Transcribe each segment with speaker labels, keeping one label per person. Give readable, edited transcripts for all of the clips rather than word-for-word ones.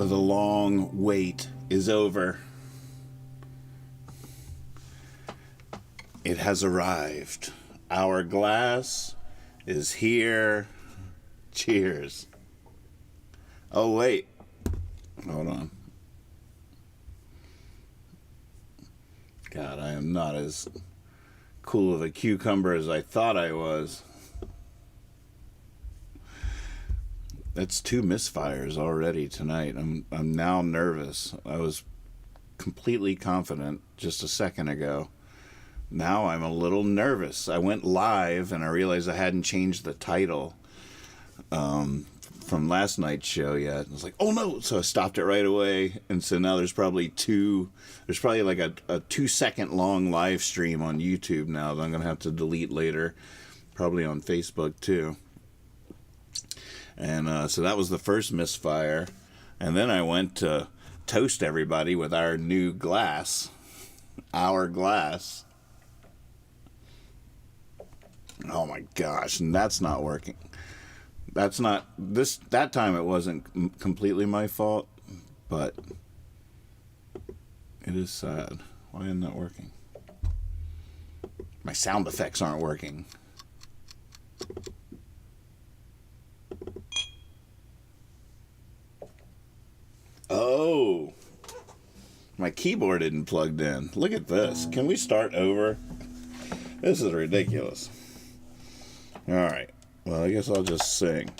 Speaker 1: The long wait is over. It has arrived. Our glass is here. Cheers. Oh, wait. Hold on. God, I am not as cool of a cucumber as I thought I was. That's 2 misfires already tonight. I'm now nervous. I was completely confident just a second ago. Now I'm a little nervous. I went live and I realized I hadn't changed the title from last night's show yet. I was like, oh no! So I stopped it right away. And so now there's probably like a 2-second long live stream on YouTube now that I'm going to have to delete later. Probably on Facebook too. And so that was the first misfire. And then I went to toast everybody with our new glass. Our glass. Oh my gosh, and that's not working. That time it wasn't completely my fault, but it is sad. Why isn't that working? My sound effects aren't working. Oh, my keyboard isn't plugged in. Look at this. Can we start over? This is ridiculous. All right. Well, I guess I'll just sing.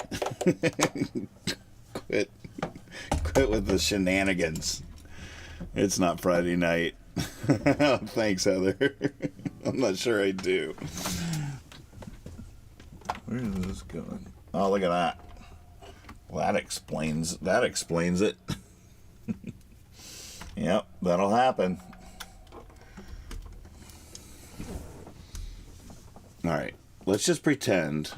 Speaker 1: Quit with the shenanigans. It's not Friday night. Oh, thanks, Heather. I'm not sure I do. Where is this going? Oh, look at that. Well, that explains it. Yep, that'll happen. All right, let's just pretend.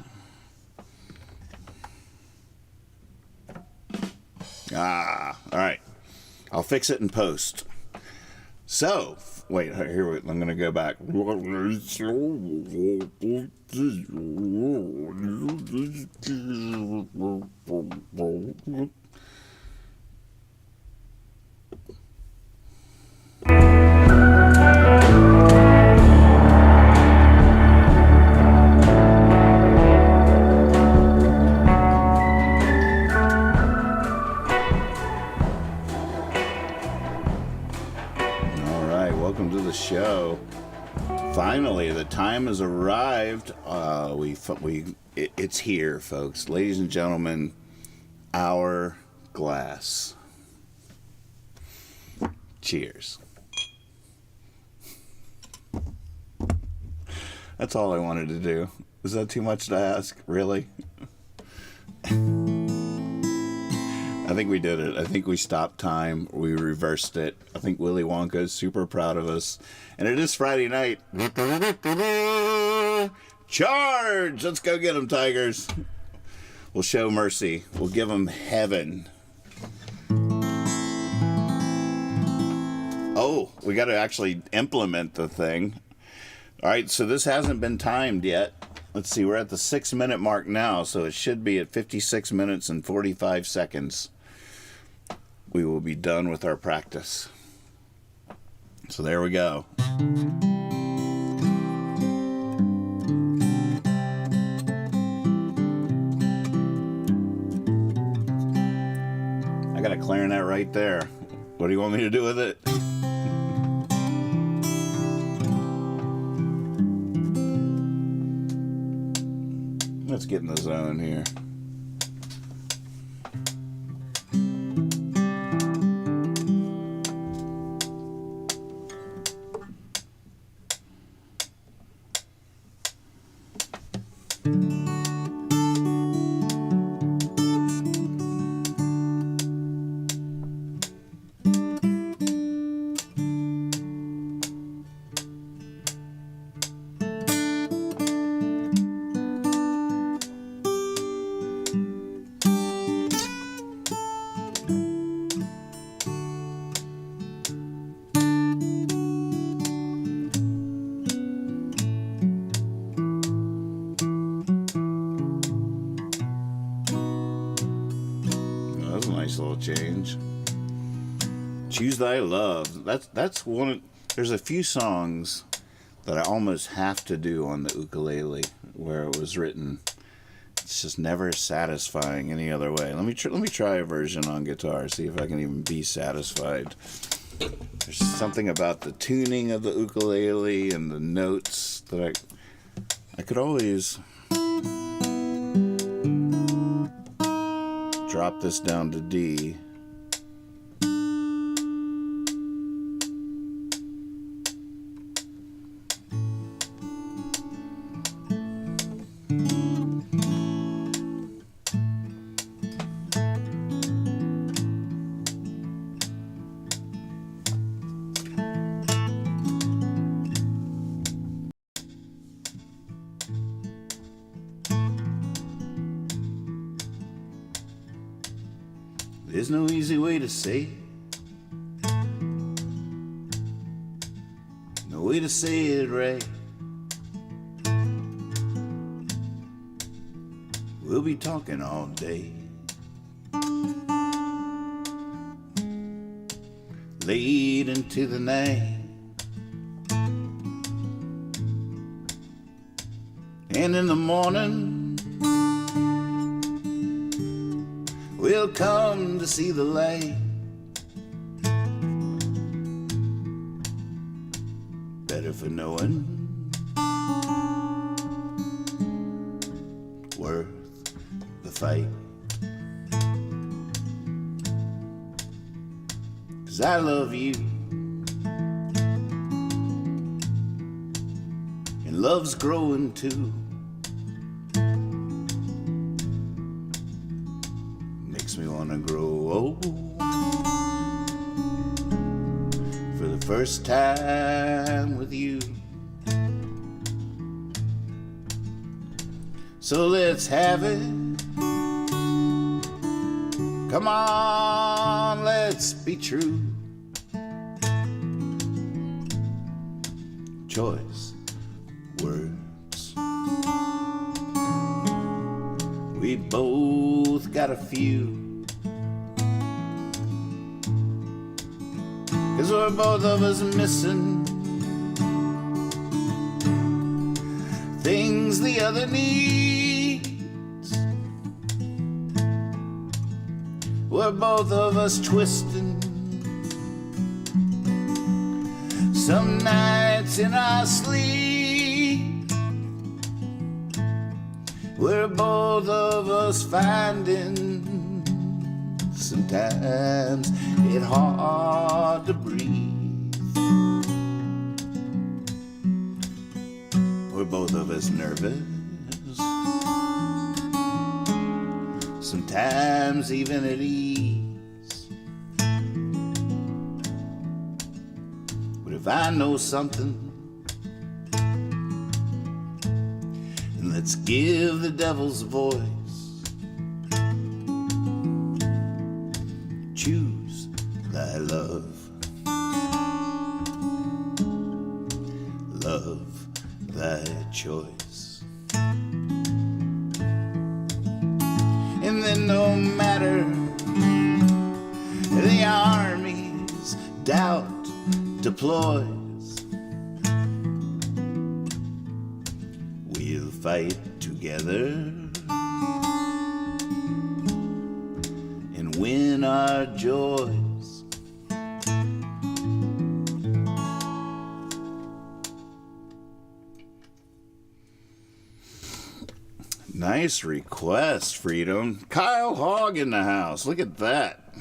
Speaker 1: All right. I'll fix it in post. So, wait, here, I'm going to go back. Show. Finally, the time has arrived. It's here, folks. Ladies and gentlemen, our glass. Cheers. That's all I wanted to do. Is that too much to ask? Really? I think we did it. I think we stopped time. We reversed it. I think Willy Wonka is super proud of us. And it is Friday night. Charge! Let's go get them, Tigers. We'll show mercy. We'll give them heaven. Oh, we got to actually implement the thing. All right, so this hasn't been timed yet. Let's see, we're at the 6-minute mark now, so it should be at 56 minutes and 45 seconds. We will be done with our practice. So there we go. I got a clarinet right there. What do you want me to do with it? Let's get in the zone here. Little change. Choose Thy Love. That's one. There's a few songs that I almost have to do on the ukulele where it was written. It's just never satisfying any other way. Let me try a version on guitar. See if I can even be satisfied. There's something about the tuning of the ukulele and the notes that I could always drop this down to D. There's no easy way to say it. No way to say it right. We'll be talking all day. Late into the night. And in the morning we'll come to see the light. Better for knowing worth the fight. 'Cause I love you and love's growing too. Makes me wanna grow old for the first time with you. So let's have it, Come on, let's be true. Choice words. We both got a few, 'cause we're both of us missing things the other needs. We're both of us twisting some nights in our sleep. We're both of us finding sometimes it hard to breathe. We're both of us nervous, sometimes even at ease. But if I know something, then let's give the devil's voice. Choose thy love, love thy choice. And then no matter the army's doubt deploys, we'll fight together and win our joys. Nice request, Freedom. Kyle Hogg in the house. Look at that.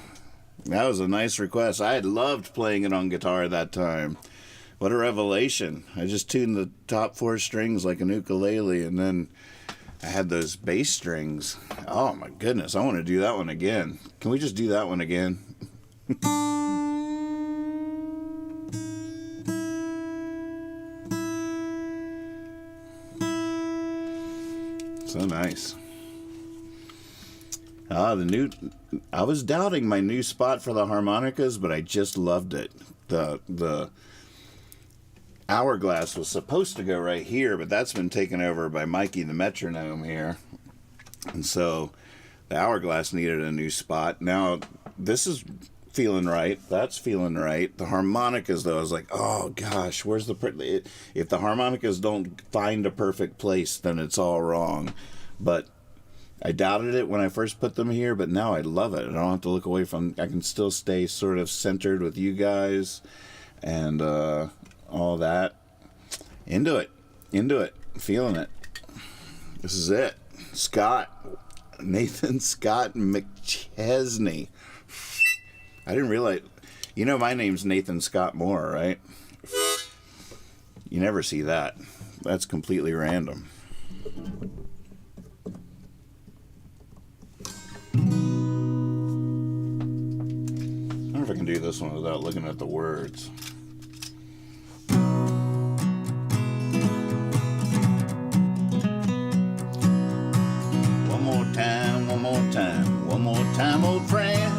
Speaker 1: That was a nice request. I had loved playing it on guitar that time. What a revelation. I just tuned the top 4 strings like an ukulele, and then I had those bass strings. Oh my goodness, I want to do that one again. Can we just do that one again? So nice. I was doubting my new spot for the harmonicas, but I just loved it. The hourglass was supposed to go right here, but that's been taken over by Mikey the metronome here. And so the hourglass needed a new spot. Now this is feeling right. That's feeling right. The harmonicas, though, I was like, oh gosh, where's the... If the harmonicas don't find a perfect place, then it's all wrong. But I doubted it when I first put them here, but now I love it. I don't have to look away from... I can still stay sort of centered with you guys and all that. Into it. Feeling it. This is it. Nathan Scott McChesney. I didn't realize... You know my name's Nathan Scott Moore, right? You never see that. That's completely random. I wonder if I can do this one without looking at the words. One more time, old friend.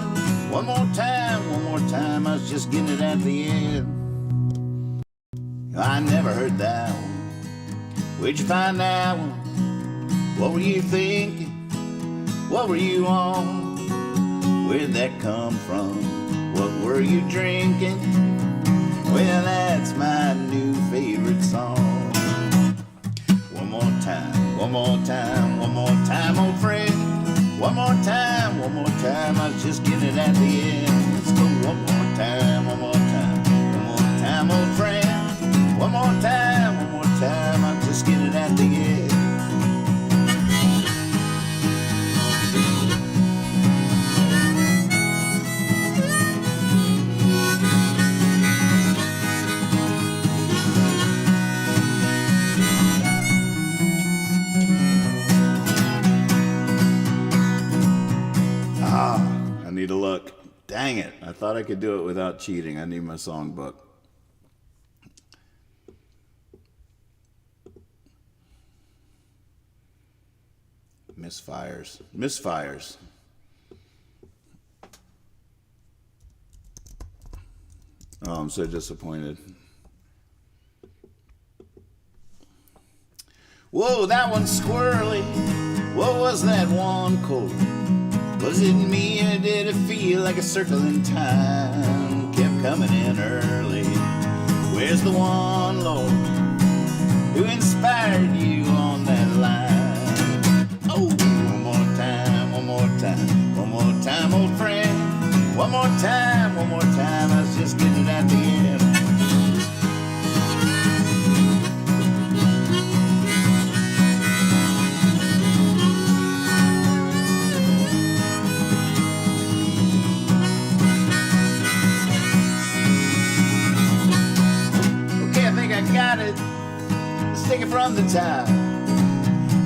Speaker 1: One more time, I was just getting it at the end. I never heard that one. Where'd you find that one? What were you thinking? What were you on? Where'd that come from? What were you drinking? Well, that's my new favorite song. One more time, old friend. One more time, I was just getting it at the end. Let's go one more time, old friend. One more time, I was just getting it at the end. I need to look. Dang it. I thought I could do it without cheating. I need my songbook. Misfires. Oh, I'm so disappointed. Whoa, that one's squirrely. What was that one chord? Was it me or did it feel like a circle in time? Kept coming in early. Where's the one, Lord, who inspired you on that line? Oh, one more time, one more time, one more time, old friend. One more time, one more time. I was just getting it at the end. Got it. Let's take it from the top.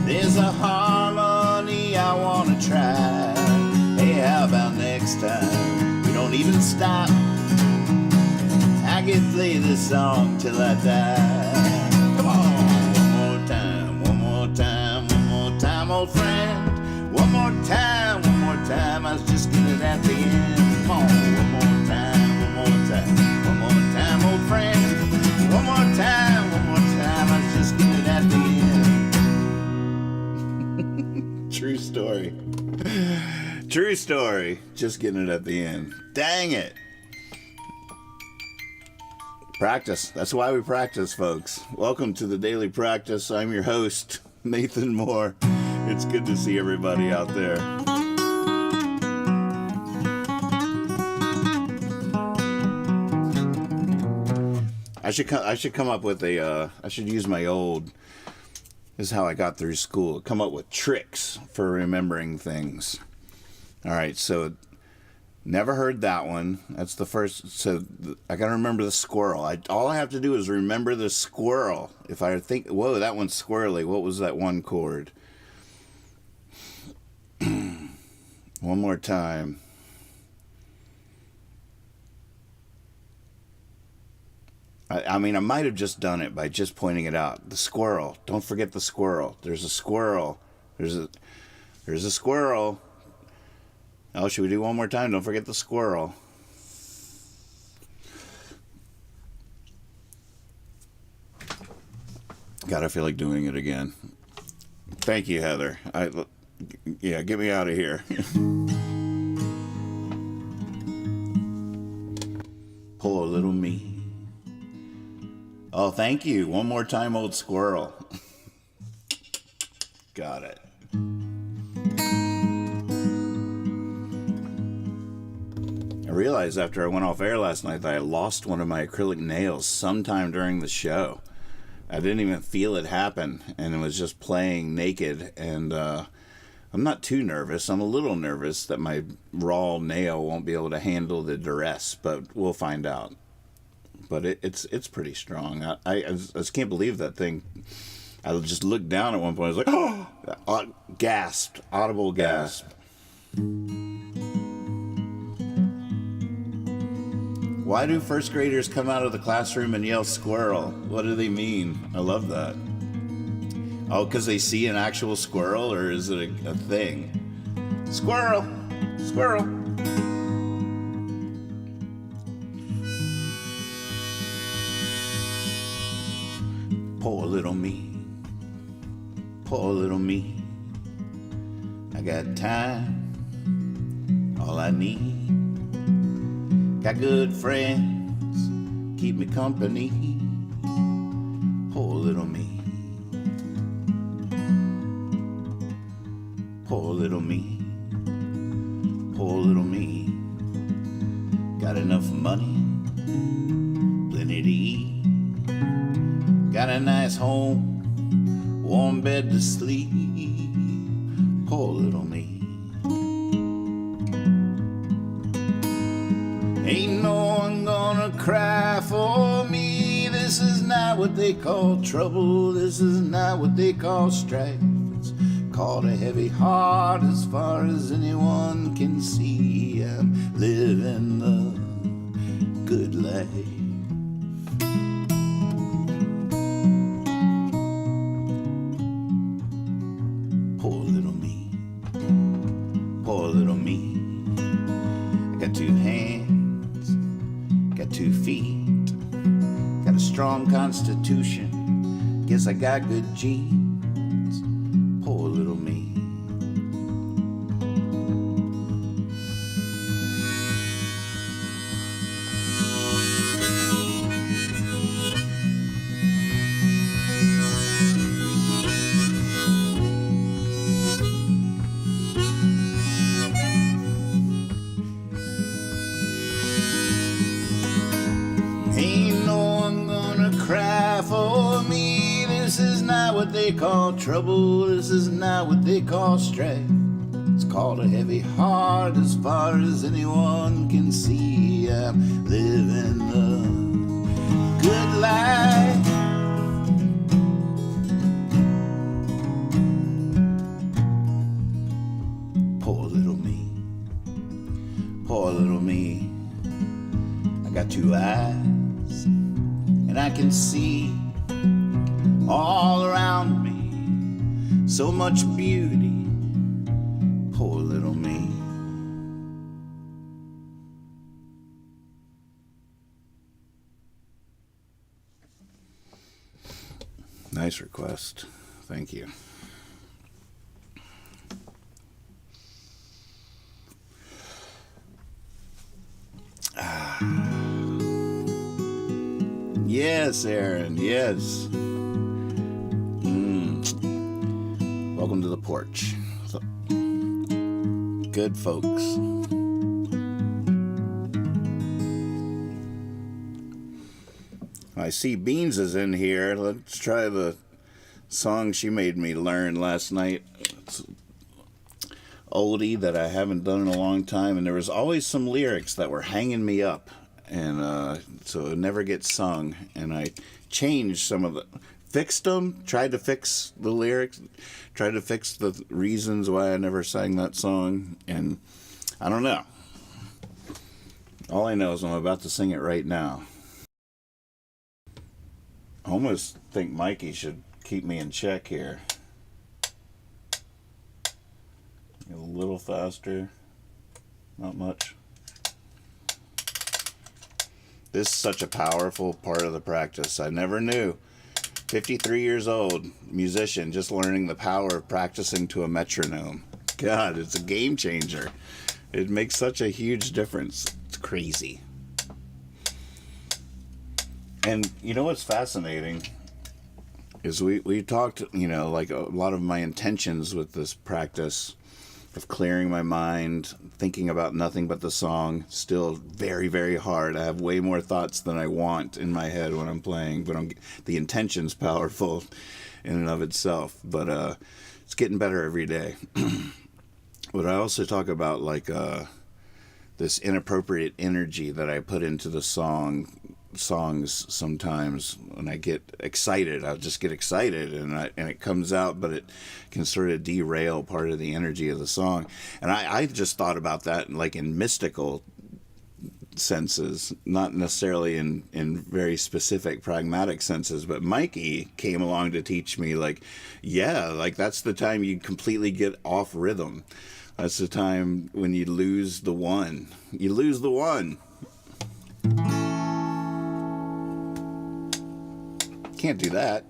Speaker 1: There's a harmony I wanna try. Hey, how about next time we don't even stop? I could play this song till I die. Come on, one more time, one more time, one more time, old friend. One more time, one more time. I was just getting it at the end. Come on, one more time, one more time, one more time, old friend. One more time, one more time, I was just getting it at the end. True story. True story. Just getting it at the end. Dang it. Practice. That's why we practice, folks. Welcome to the Daily Practice. I'm your host, Nathan Moore. It's good to see everybody out there. I should come up with I should use my old, this is how I got through school, come up with tricks for remembering things. All right, so never heard that one. That's the first. So I got to remember the squirrel. All I have to do is remember the squirrel. If I think, whoa, that one's squirrely. What was that one chord? One more time. I mean, I might have just done it by just pointing it out. The squirrel. Don't forget the squirrel. There's a squirrel. There's a squirrel. Oh, should we do one more time? Don't forget the squirrel. God, I feel like doing it again. Thank you, Heather. Yeah, get me out of here. Poor little me. Oh, thank you. One more time, old squirrel. Got it. I realized after I went off air last night that I lost one of my acrylic nails sometime during the show. I didn't even feel it happen, and it was just playing naked, and I'm not too nervous. I'm a little nervous that my raw nail won't be able to handle the duress, but we'll find out. But it's pretty strong. I just can't believe that thing. I just looked down at one point. I was like, oh! Gasped. Audible gasp. Why do first graders come out of the classroom and yell squirrel? What do they mean? I love that. Oh, because they see an actual squirrel, or is it a thing? Squirrel! Squirrel! Poor little me, poor little me. I got time, all I need. Got good friends, keep me company. Poor little me, poor little me, poor little me. Got enough money, plenty to eat. Got a nice home, warm bed to sleep. Poor little me. Ain't no one gonna cry for me. This is not what they call trouble. This is not what they call strife. It's called a heavy heart as far as anyone can see. I'm living the good life. Poor little me. I got 2 hands, got 2 feet. strong constitution. Guess I got good genes. Poor little me. Ain't no one gonna cry for me. This is not what they call trouble. This is not what they call strife. It's called a heavy heart as far as anyone can see. I'm living the good life. Poor little me. Poor little me. I got 2 eyes, and I can see all around me so much beauty. Poor little me. Nice request. Thank you. Yes, Aaron, yes. Welcome to the porch. Good folks. I see Beans is in here. Let's try the song she made me learn last night. It's oldie that I haven't done in a long time, and there was always some lyrics that were hanging me up, and so it never gets sung. And I changed some of the, fixed them, tried to fix the lyrics, tried to fix the reasons why I never sang that song, and I don't know. All I know is I'm about to sing it right now. I almost think Mikey should keep me in check here. A little faster. Not much. This is such a powerful part of the practice. I never knew. 53 years old, musician, just learning the power of practicing to a metronome. God, it's a game changer. It makes such a huge difference. It's crazy. And you know what's fascinating is we talked, you know, like a lot of my intentions with this practice of clearing my mind, thinking about nothing but the song, still very, very hard. I have way more thoughts than I want in my head when I'm playing, but the intention's powerful in and of itself. But it's getting better every day. But I also talk about like this inappropriate energy that I put into the songs sometimes. When I get excited, I'll just get excited and it comes out, but it can sort of derail part of the energy of the song. And I just thought about that like in mystical senses, not necessarily in very specific pragmatic senses. But Mikey came along to teach me like, yeah, like that's the time you completely get off rhythm. That's the time when you lose the one. You lose the one. Can't do that.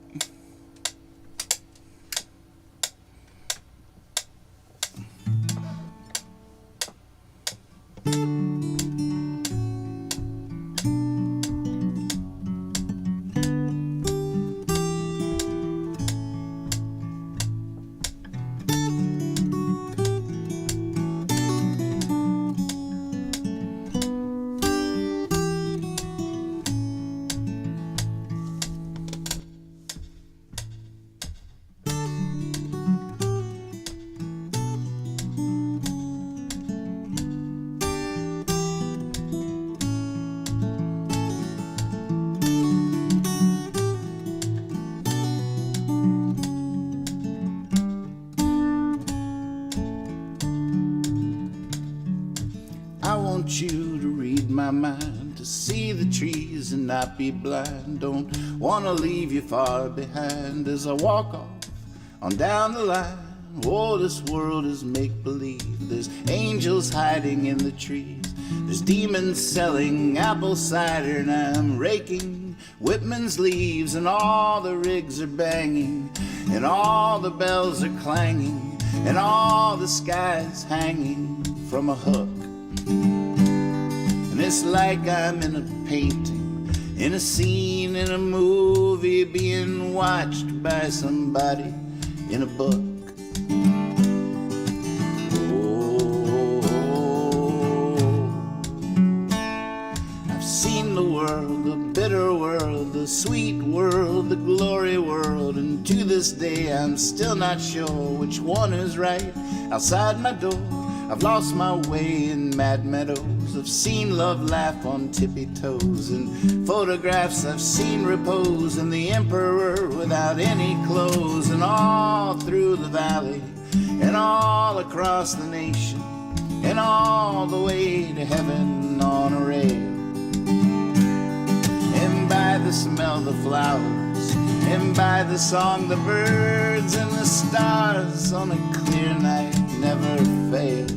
Speaker 1: I want you to read my mind, to see the trees and not be blind. Don't want to leave you far behind as I walk off on down the line. Oh, this world is make-believe. There's angels hiding in the trees. There's demons selling apple cider, and I'm raking Whitman's leaves, and all the rigs are banging, and all the bells are clanging, and all the sky's hanging from a hook. And it's like I'm in a painting, in a scene, in a movie, being watched by somebody in a book. Seen the world, the bitter world, the sweet world, the glory world, and to this day I'm still not sure which one is right. Outside my door, I've lost my way in mad meadows. I've seen love laugh on tippy toes. In photographs I've seen repose, and the emperor without any clothes. And all through the valley, and all across the nation, and all the way to heaven on a rail. And by the smell the flowers, and by the song the birds, and the stars on a clear night never fail.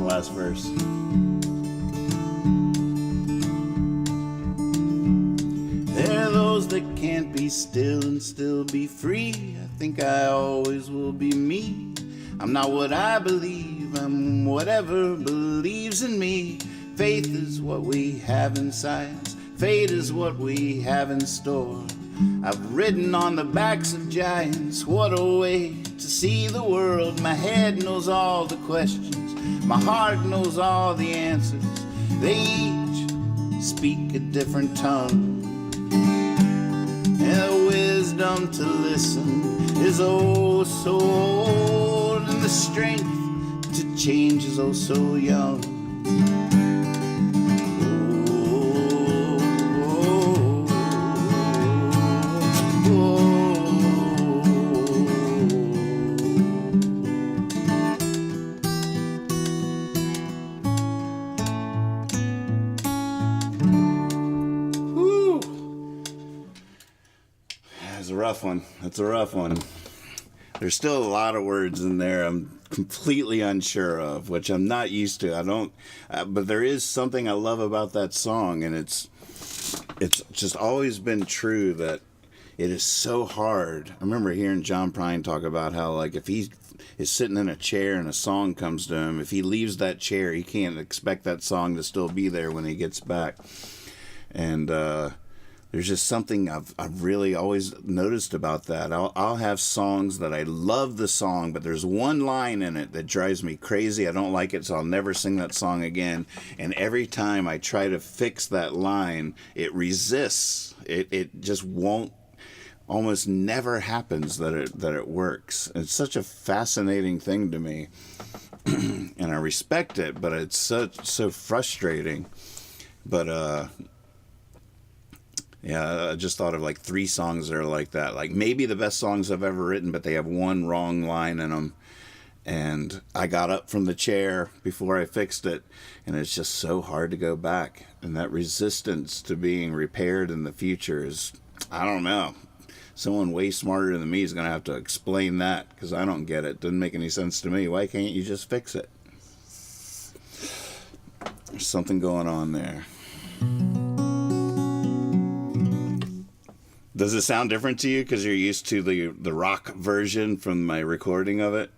Speaker 1: Last verse. There are those that can't be still and still be free. I think I always will be me. I'm not what I believe, I'm whatever believes in me. Faith is what we have in science, fate is what we have in store. I've ridden on the backs of giants, what a way to see the world. My head knows all the questions, my heart knows all the answers. They each speak a different tongue, and the wisdom to listen is oh so old, and the strength to change is oh so young. That's a rough one. There's still a lot of words in there I'm completely unsure of, which I'm not used to. But there is something I love about that song, and it's just always been true that it is so hard. I remember hearing John Prine talk about how, like, if he is sitting in a chair and a song comes to him, if he leaves that chair, he can't expect that song to still be there when he gets back. And there's just something I've really always noticed about that. I'll have songs that I love the song, but there's one line in it that drives me crazy. I don't like it, so I'll never sing that song again. And every time I try to fix that line, it resists. It just won't. Almost never happens that it works. It's such a fascinating thing to me, and I respect it, but it's so frustrating. But yeah, I just thought of like 3 songs that are like that. Like maybe the best songs I've ever written, but they have one wrong line in them. And I got up from the chair before I fixed it, and it's just so hard to go back. And that resistance to being repaired in the future is, I don't know. Someone way smarter than me is going to have to explain that, because I don't get it. Doesn't make any sense to me. Why can't you just fix it? There's something going on there. Does it sound different to you because you're used to the rock version from my recording of it?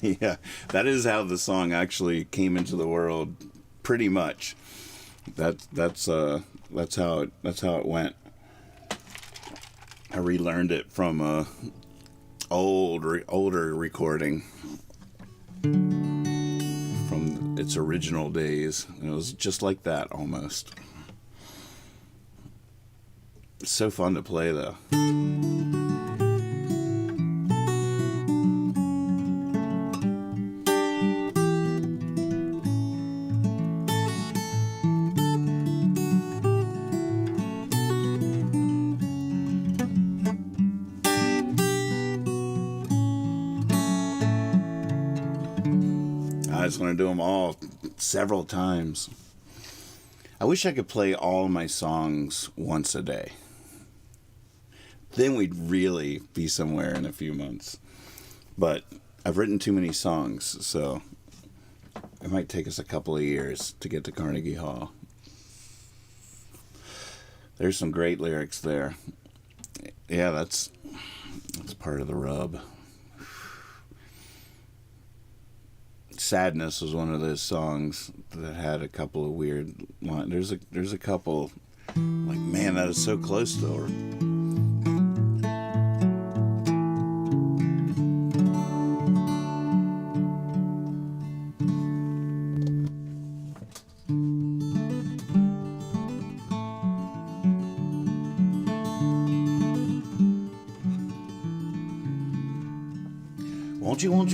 Speaker 1: Yeah, that is how the song actually came into the world, pretty much. That's how it went. I relearned it from a older recording from its original days. It was just like that almost. It's so fun to play, though. I just want to do them all several times. I wish I could play all my songs once a day. Then we'd really be somewhere in a few months. But I've written too many songs, so it might take us a couple of years to get to Carnegie Hall. There's some great lyrics there. Yeah, that's part of the rub. Sadness was one of those songs that had a couple of weird lines. There's a couple, like, man, that is so close to her.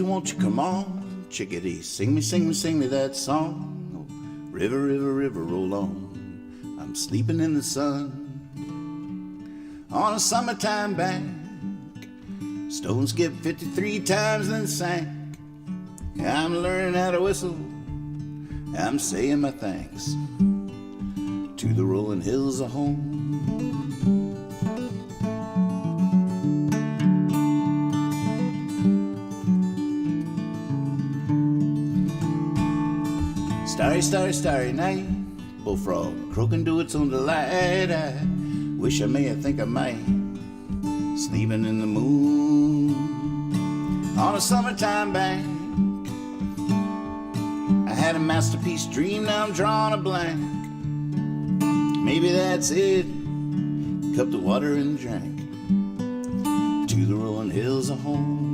Speaker 1: Won't you, come on, chickadee, sing me that song. Oh, river, river, river, roll on. I'm sleeping in the sun on a summertime bank. Stone skipped 53 times then sank. I'm learning how to whistle. I'm saying my thanks to the rolling hills of home. Starry, starry, starry night, bullfrog croaking to its own delight. I wish I may, I think I might, sleeping in the moon on a summertime bank. I had a masterpiece dream, now I'm drawing a blank. Maybe that's it, cupped of water and drank to the rolling hills of home.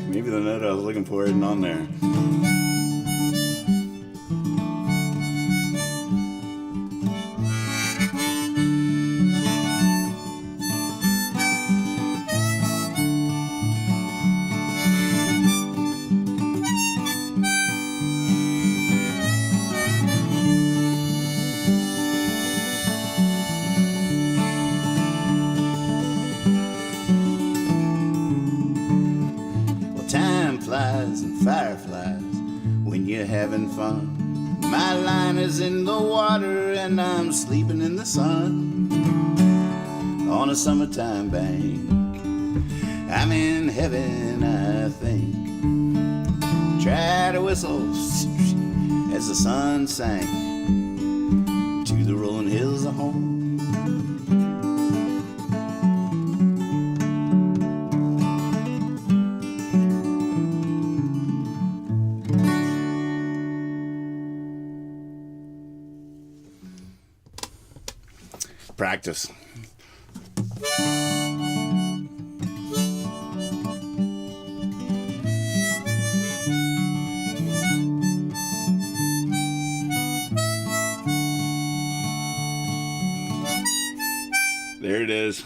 Speaker 1: Maybe the note I was looking for isn't on there. Flies and fireflies when you're having fun. My line is in the water and I'm sleeping in the sun on a summertime bank. I'm in heaven, I think. Try to whistle as the sun sank to the rolling hills of home. Practice. There it is.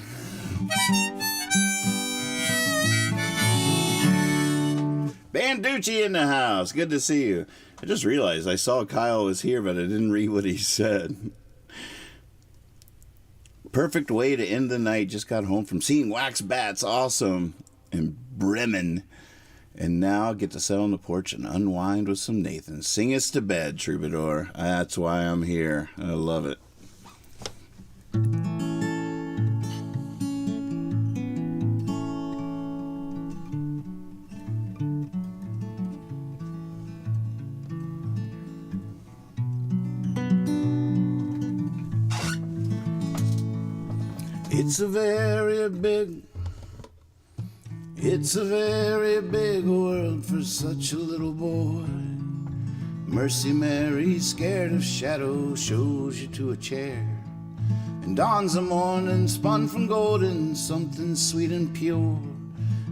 Speaker 1: Banducci in the house. Good to see you. I just realized I saw Kyle was here, but I didn't read what he said. Perfect way to end the night. Just got home from seeing wax bats. Awesome. In Bremen. And now get to sit on the porch and unwind with some Nathan. Sing us to bed, Troubadour. That's why I'm here. I love it. It's a very big world for such a little boy. Mercy Mary, scared of shadow, shows you to a chair. And dawn's a morning spun from golden, something sweet and pure,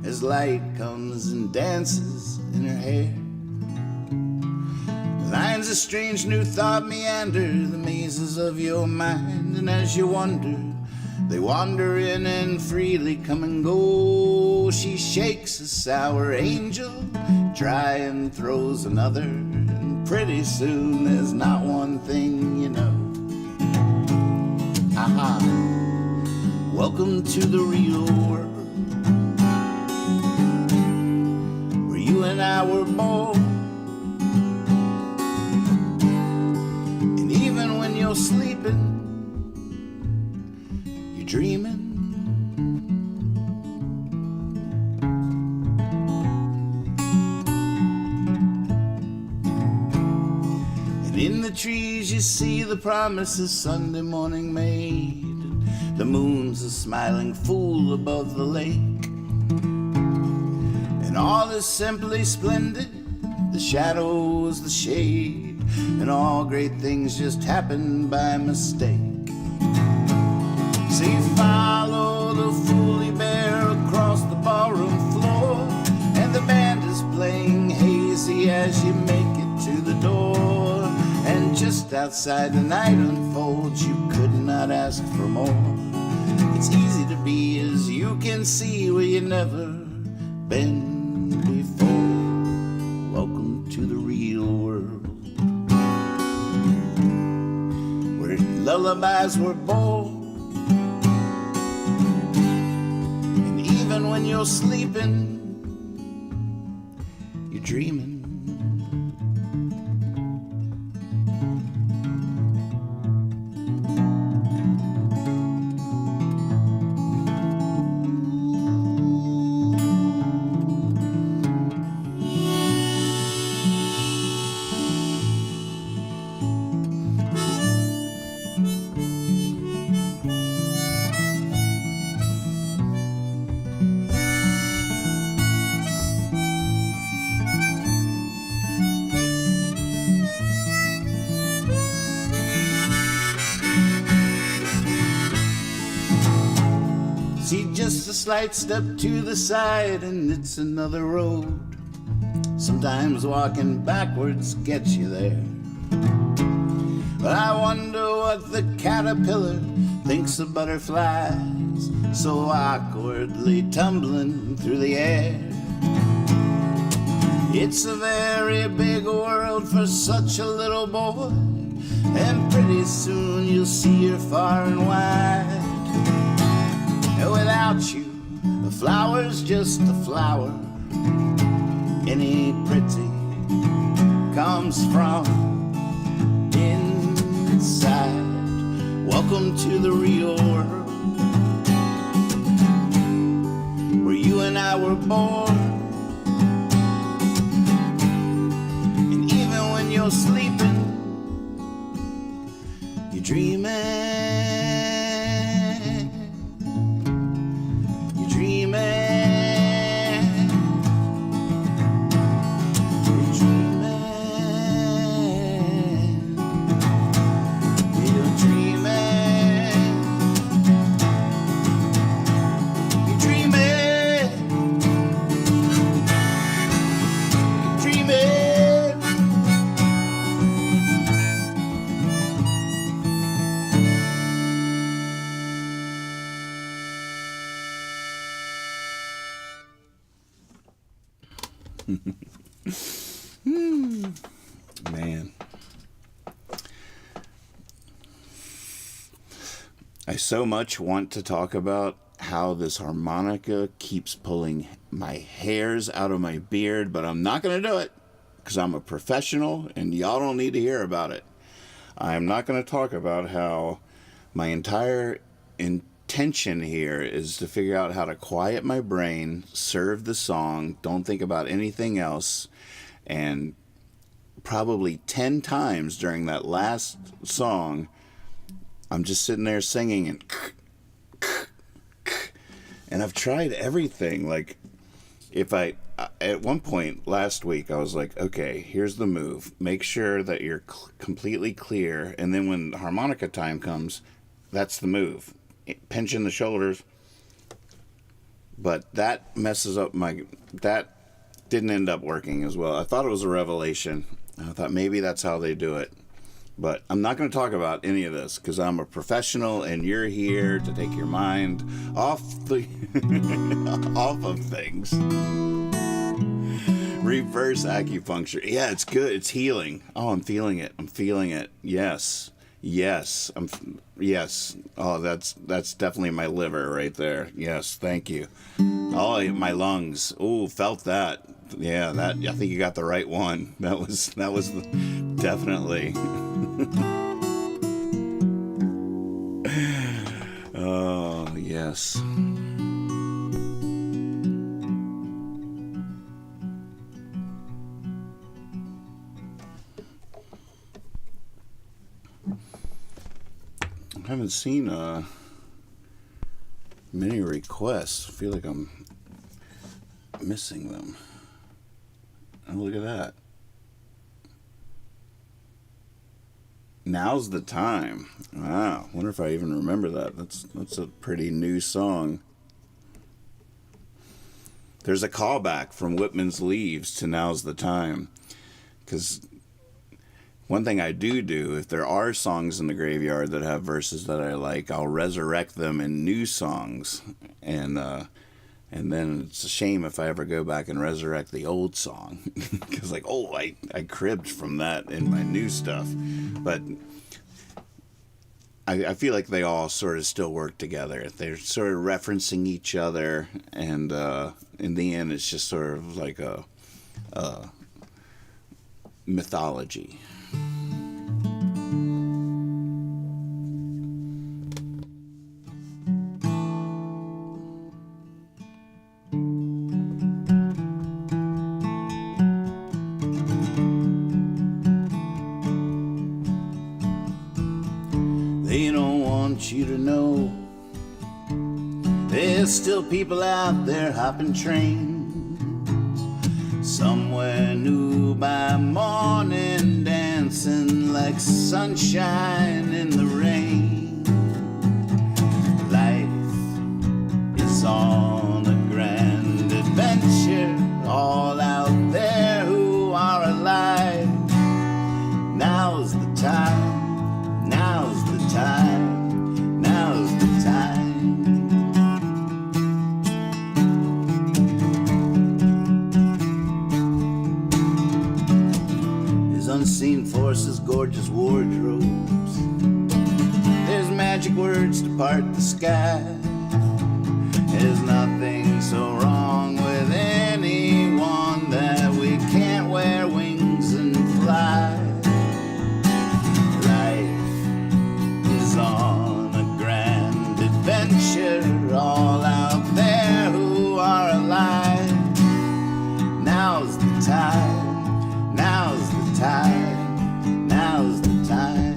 Speaker 1: as light comes and dances in her hair. Lines of strange new thought meander the mazes of your mind, and as you wonder, they wander in and freely come and go. She shakes a sour angel, dry and throws another, and pretty soon there's not one thing you know. Aha, welcome to the real world, where you and I were born. And even when you're sleeping, dreaming. And in the trees you see the promises Sunday morning made. The moon's a smiling fool above the lake, and all is simply splendid. The shadows, the shade, and all great things just happen by mistake. So you follow the Fooly Bear across the ballroom floor, and the band is playing hazy as you make it to the door. And just outside the night unfolds, you could not ask for more. It's easy to be as you can see where you never been before. Welcome to the real world, where lullabies were born. When you're sleeping, you're dreaming. See, just a slight step to the side and it's another road. Sometimes walking backwards gets you there. But I wonder what the caterpillar thinks of butterflies so awkwardly tumbling through the air. It's a very big world for such a little boy, and pretty soon you'll see her far and wide. And without you, the flower's just a flower. Any pretty comes from inside. Welcome to the real world, where you and I were born. And even when you're sleeping, you're dreaming. I so much want to talk about how this harmonica keeps pulling my hairs out of my beard, but I'm not going to do it because I'm a professional and y'all don't need to hear about it. I'm not going to talk about how my entire intention here is to figure out how to quiet my brain, serve the song, don't think about anything else, and probably 10 times during that last song, I'm just sitting there singing and I've tried everything. Like, at one point last week, I was like, okay, here's the move. Make sure that you're completely clear. And then when harmonica time comes, that's the move. Pinching the shoulders. But that messes up that didn't end up working as well. I thought it was a revelation. I thought maybe that's how they do it. But I'm not going to talk about any of this because I'm a professional and you're here to take your mind off off of things. Reverse acupuncture. Yeah, it's good. It's healing. Oh, I'm feeling it. I'm feeling it. Yes. Yes. Yes. Oh, that's definitely my liver right there. Yes. Thank you. Oh, my lungs. Oh, felt that. Yeah, I think you got the right one. That was definitely. Oh, yes. I haven't seen many requests. I feel like I'm missing them. Oh, look at that. Now's the Time. Wow. Wonder if I even remember that. That's a pretty new song. There's a callback from Whitman's Leaves to Now's the Time. Because one thing I do, if there are songs in the graveyard that have verses that I like, I'll resurrect them in new songs. And then it's a shame if I ever go back and resurrect the old song. Because, like, I cribbed from that in my new stuff. But I feel like they all sort of still work together. They're sort of referencing each other. And in the end, it's just sort of like a mythology. They don't want you to know there's still people out there hopping trains, somewhere new by morning, dancing like sunshine in the rain. Life is on a grand adventure, all out there who are alive. Now's the time, now's the time, now's the time. There's unseen forces, gorgeous wardrobes. There's magic words to part the sky. There's nothing so wrong with anyone that we can't wear wings and fly. On a grand adventure, all out there who are alive. Now's the time, now's the time, now's the time.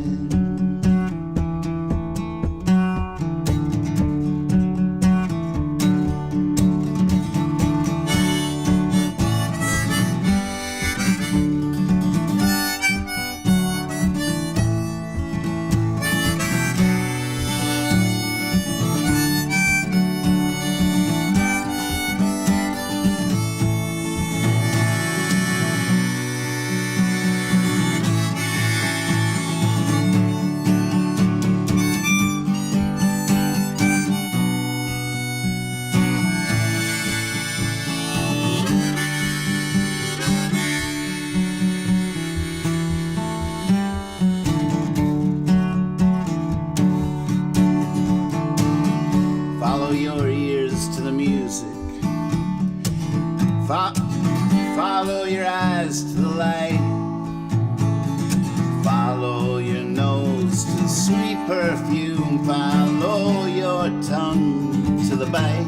Speaker 1: sweet perfume, follow your tongue to the bite.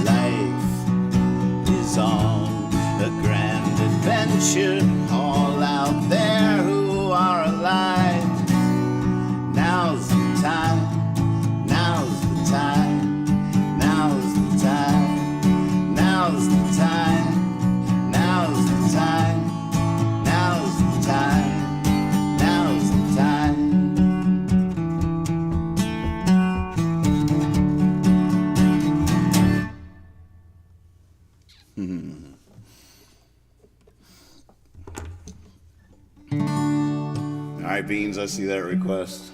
Speaker 1: Life is on a grand adventure, all out there who are alive. Now's the time, now's the time, now's the time, now's the time, now's the time, now's the time, now's the time. All right, Beans, I see that request.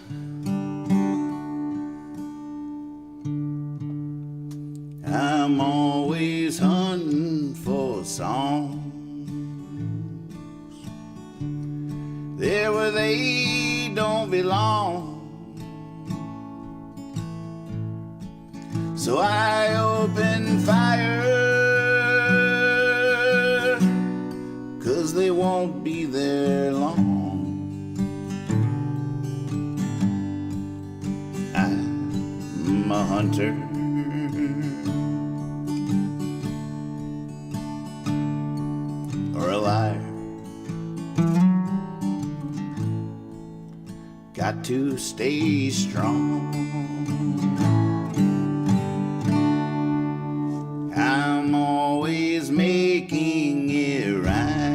Speaker 1: I'm always hunting for songs there where they don't belong. So I open fire, 'cause they won't be there long. I'm a hunter, or a liar. Got to stay strong. I'm always making it right.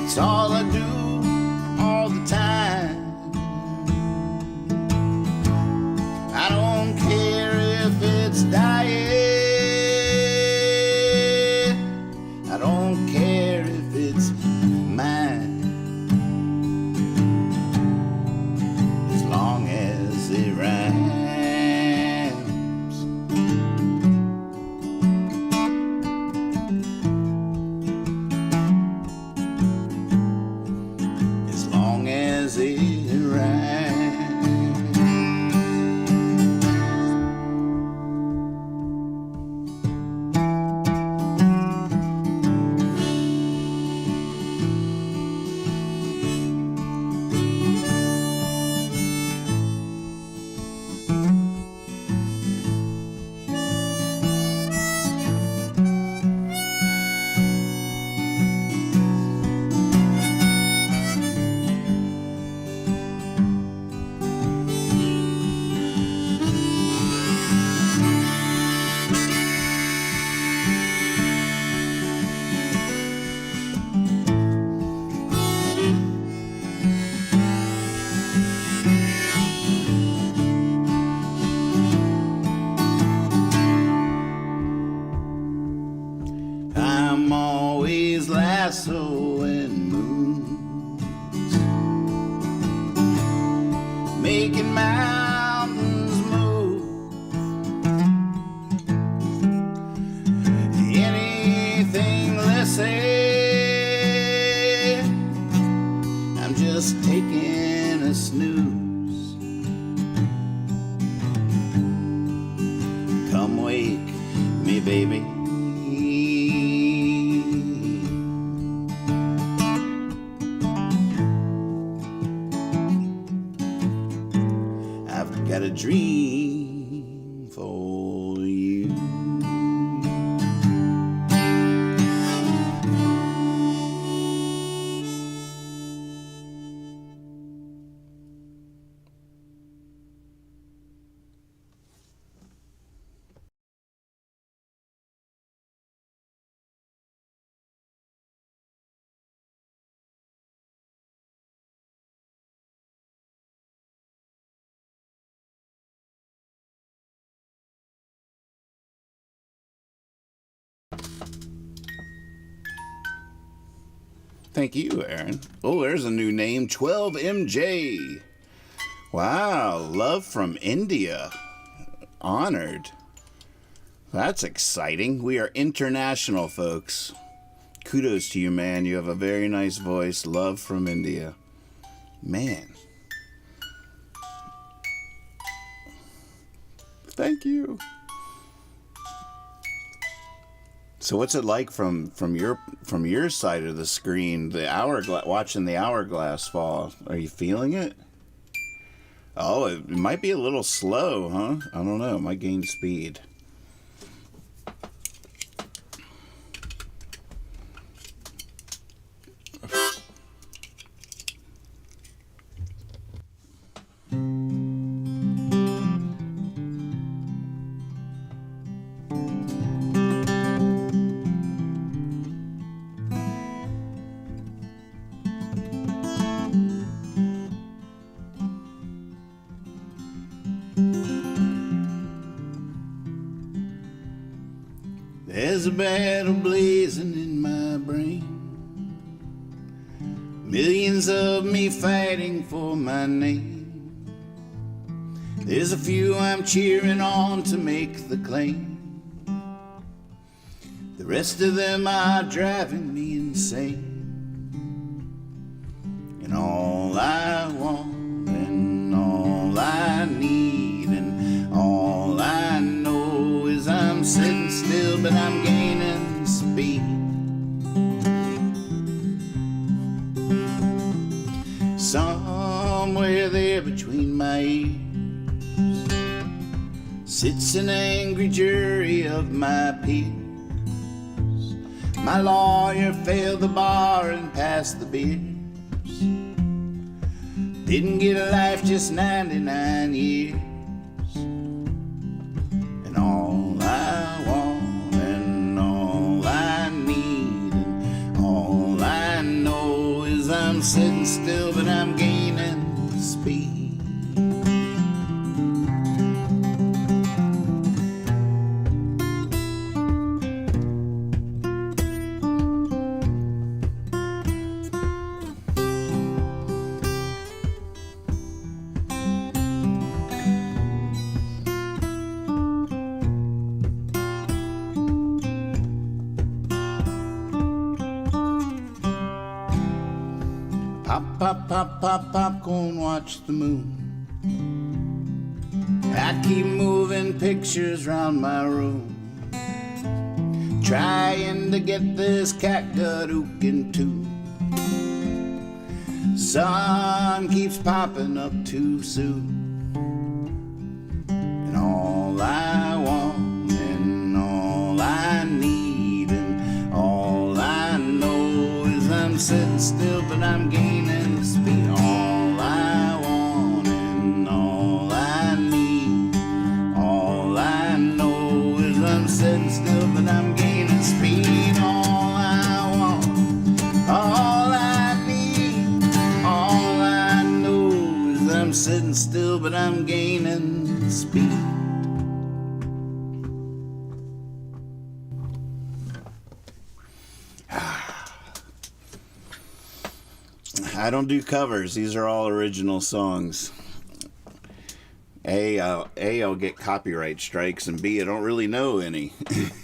Speaker 1: It's all I do all the time. I don't care if it's diet. I don't care if it's mine, as long as it rhymes. As long as it rhymes. I'm always lassoing moons, making mountains move. Anything less say, I'm just taking a snooze. Come wake me, baby. I've got a dream for you. Thank you, Aaron. Oh, there's a new name, 12MJ. Wow, love from India. Honored. That's exciting. We are international, folks. Kudos to you, man. You have a very nice voice. Love from India. Man. Thank you. So what's it like from your side of the screen? The hourglass, watching the hourglass fall. Are you feeling it? Oh, it might be a little slow, huh? I don't know. It might gain speed. There's a battle blazing in my brain, millions of me fighting for my name. There's a few I'm cheering on to make the claim. The rest of them are driving me insane. And all I want and all I need and all I know is I'm sitting still, but I'm gaining speed. Somewhere there between my ears sits an angry jury of my peers. My lawyer failed the bar and passed the beers. Didn't get a life, just 99 years. And all I want and all I need and all I know is I'm sitting still, but I'm gaining speed. Pop, pop, pop, pop, popcorn, watch the moon. I keep moving pictures round my room, trying to get this catgut in tune. Sun keeps popping up too soon. And all I want and all I need and all I know is I'm sitting still, but I'm gaining speed. All I want and all I need, all I know is I'm sitting still, but I'm gaining speed. All I want, all I need, all I know is I'm sitting still, but I'm gaining speed. I don't do covers. These are all original songs. I'll get copyright strikes, and B, I don't really know any.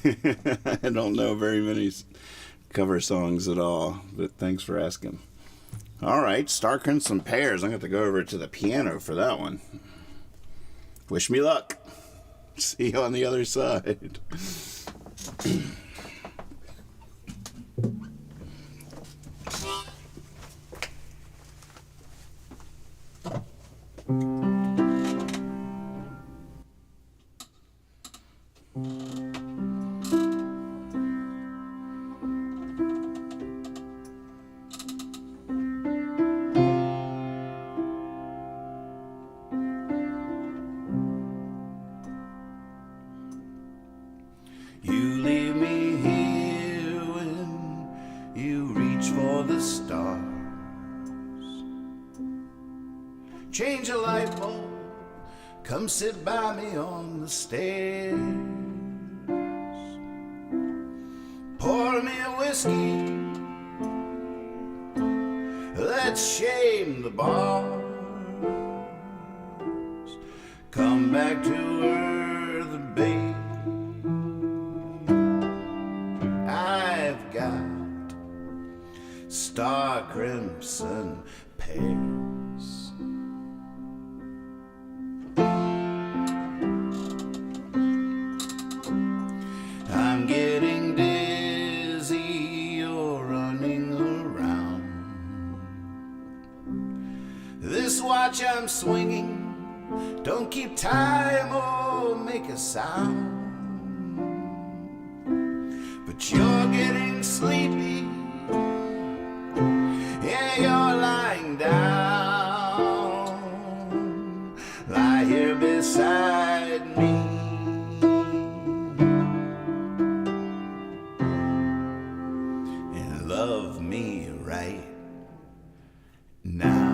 Speaker 1: I don't know very many cover songs at all, but thanks for asking. All right, Starkrimson Pears. I'm going to have to go over to the piano for that one. Wish me luck. See you on the other side. You leave me here when you reach for the stars. Change a light bulb, come sit by me on the stairs. Pour me a whiskey, let's shame the bars. Come back to earth, babe. I've got Starkrimson Pears. I'm getting dead. this watch I'm swinging don't keep time or make a sound. But you're getting sleepy, yeah, you're lying down. Lie here beside me and love me right now.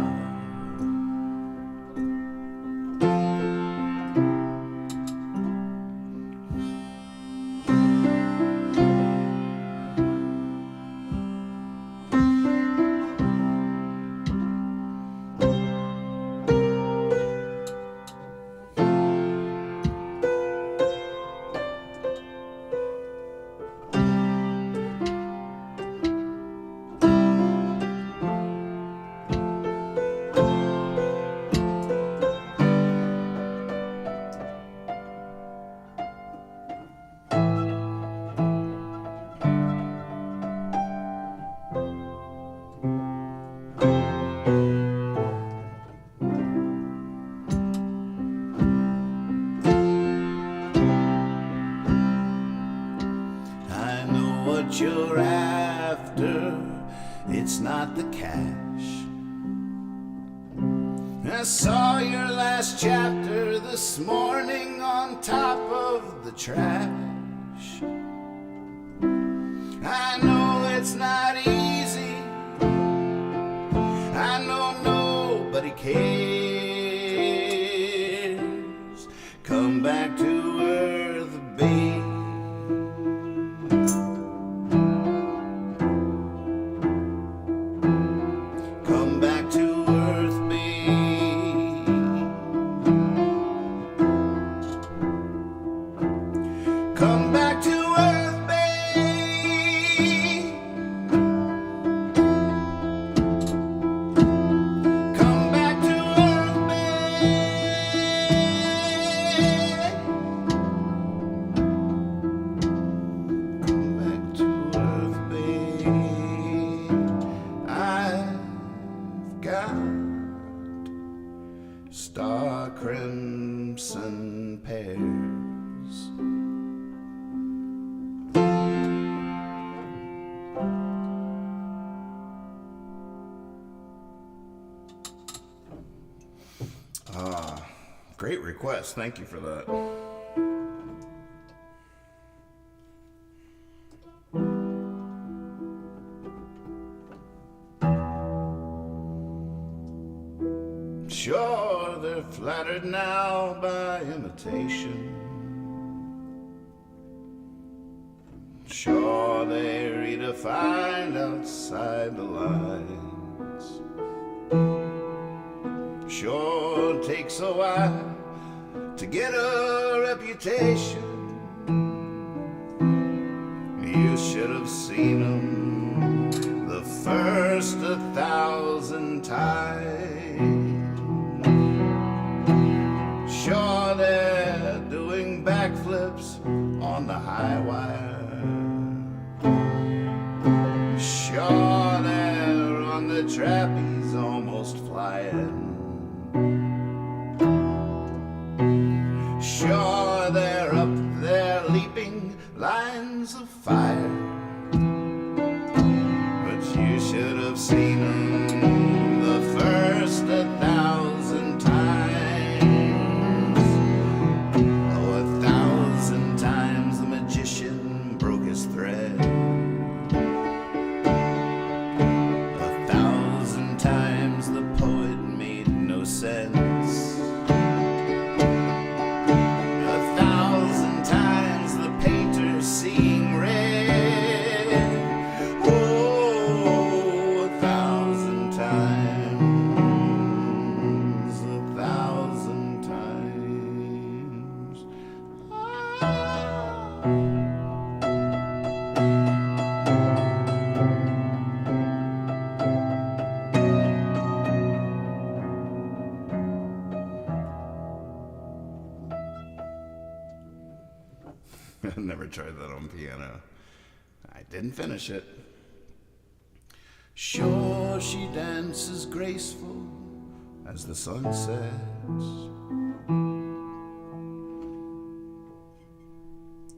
Speaker 1: What you're after, it's not the cash. I saw your last chapter this morning on top of the trash. I know it's not easy, I know nobody cares. Come back to earth, babe. Come back to earth, babe. Come back to earth, babe. Come back to earth, babe. I've got Starkrimson Pears. Great request. Thank you for that. Sure, they're flattered now by imitation. Sure, they redefined outside the lines. Sure, it takes a while to get a reputation. You should have seen them the first 1,000 times. Sure, they're doing backflips on the high wire. Sure, they're on the trapeze almost flying. Sure, they're up there leaping lines of fire. But you should have seen them the first 1,000 times. Oh, 1,000 times the magician broke his thread. 1,000 times the poet made no sense. Seeing red, oh, 1,000 times, 1,000 times. I never tried that on piano. I didn't finish it. Sure, she dances graceful as the sun sets.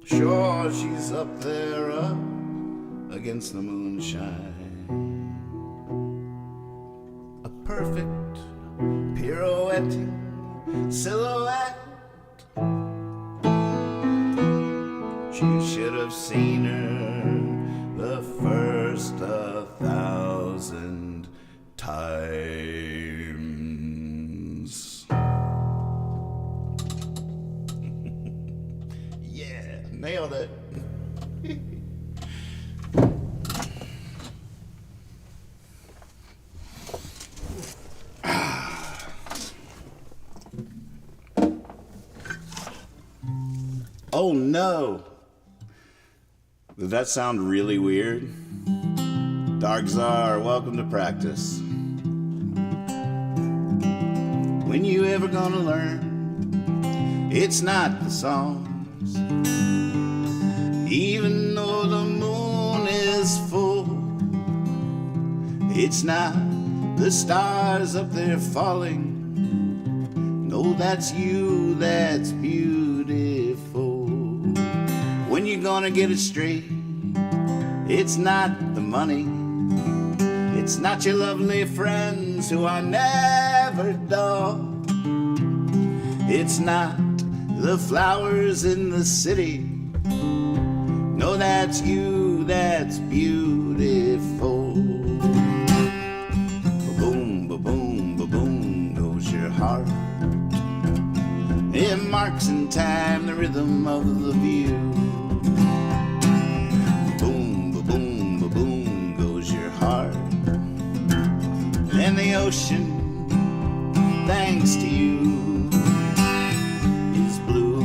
Speaker 1: Sure, she's up there, up against the moonshine. A perfect pirouetting silhouette. You should have seen her the first 1,000 times. Yeah, nailed it. Oh no! Did that sound really weird? Dark Czar, welcome to practice. When you ever gonna learn? It's not the songs. Even though the moon is full, it's not the stars up there falling. No, that's you, that's beautiful. When you gonna get it straight? It's not the money. It's not your lovely friends who I never dawned. It's not the flowers in the city. No, that's you, that's beautiful. Ba-boom, ba-boom, ba-boom goes your heart. It marks in time the rhythm of the view. Boom, ba-boom, ba-boom goes your heart. And the ocean, thanks to you, is blue.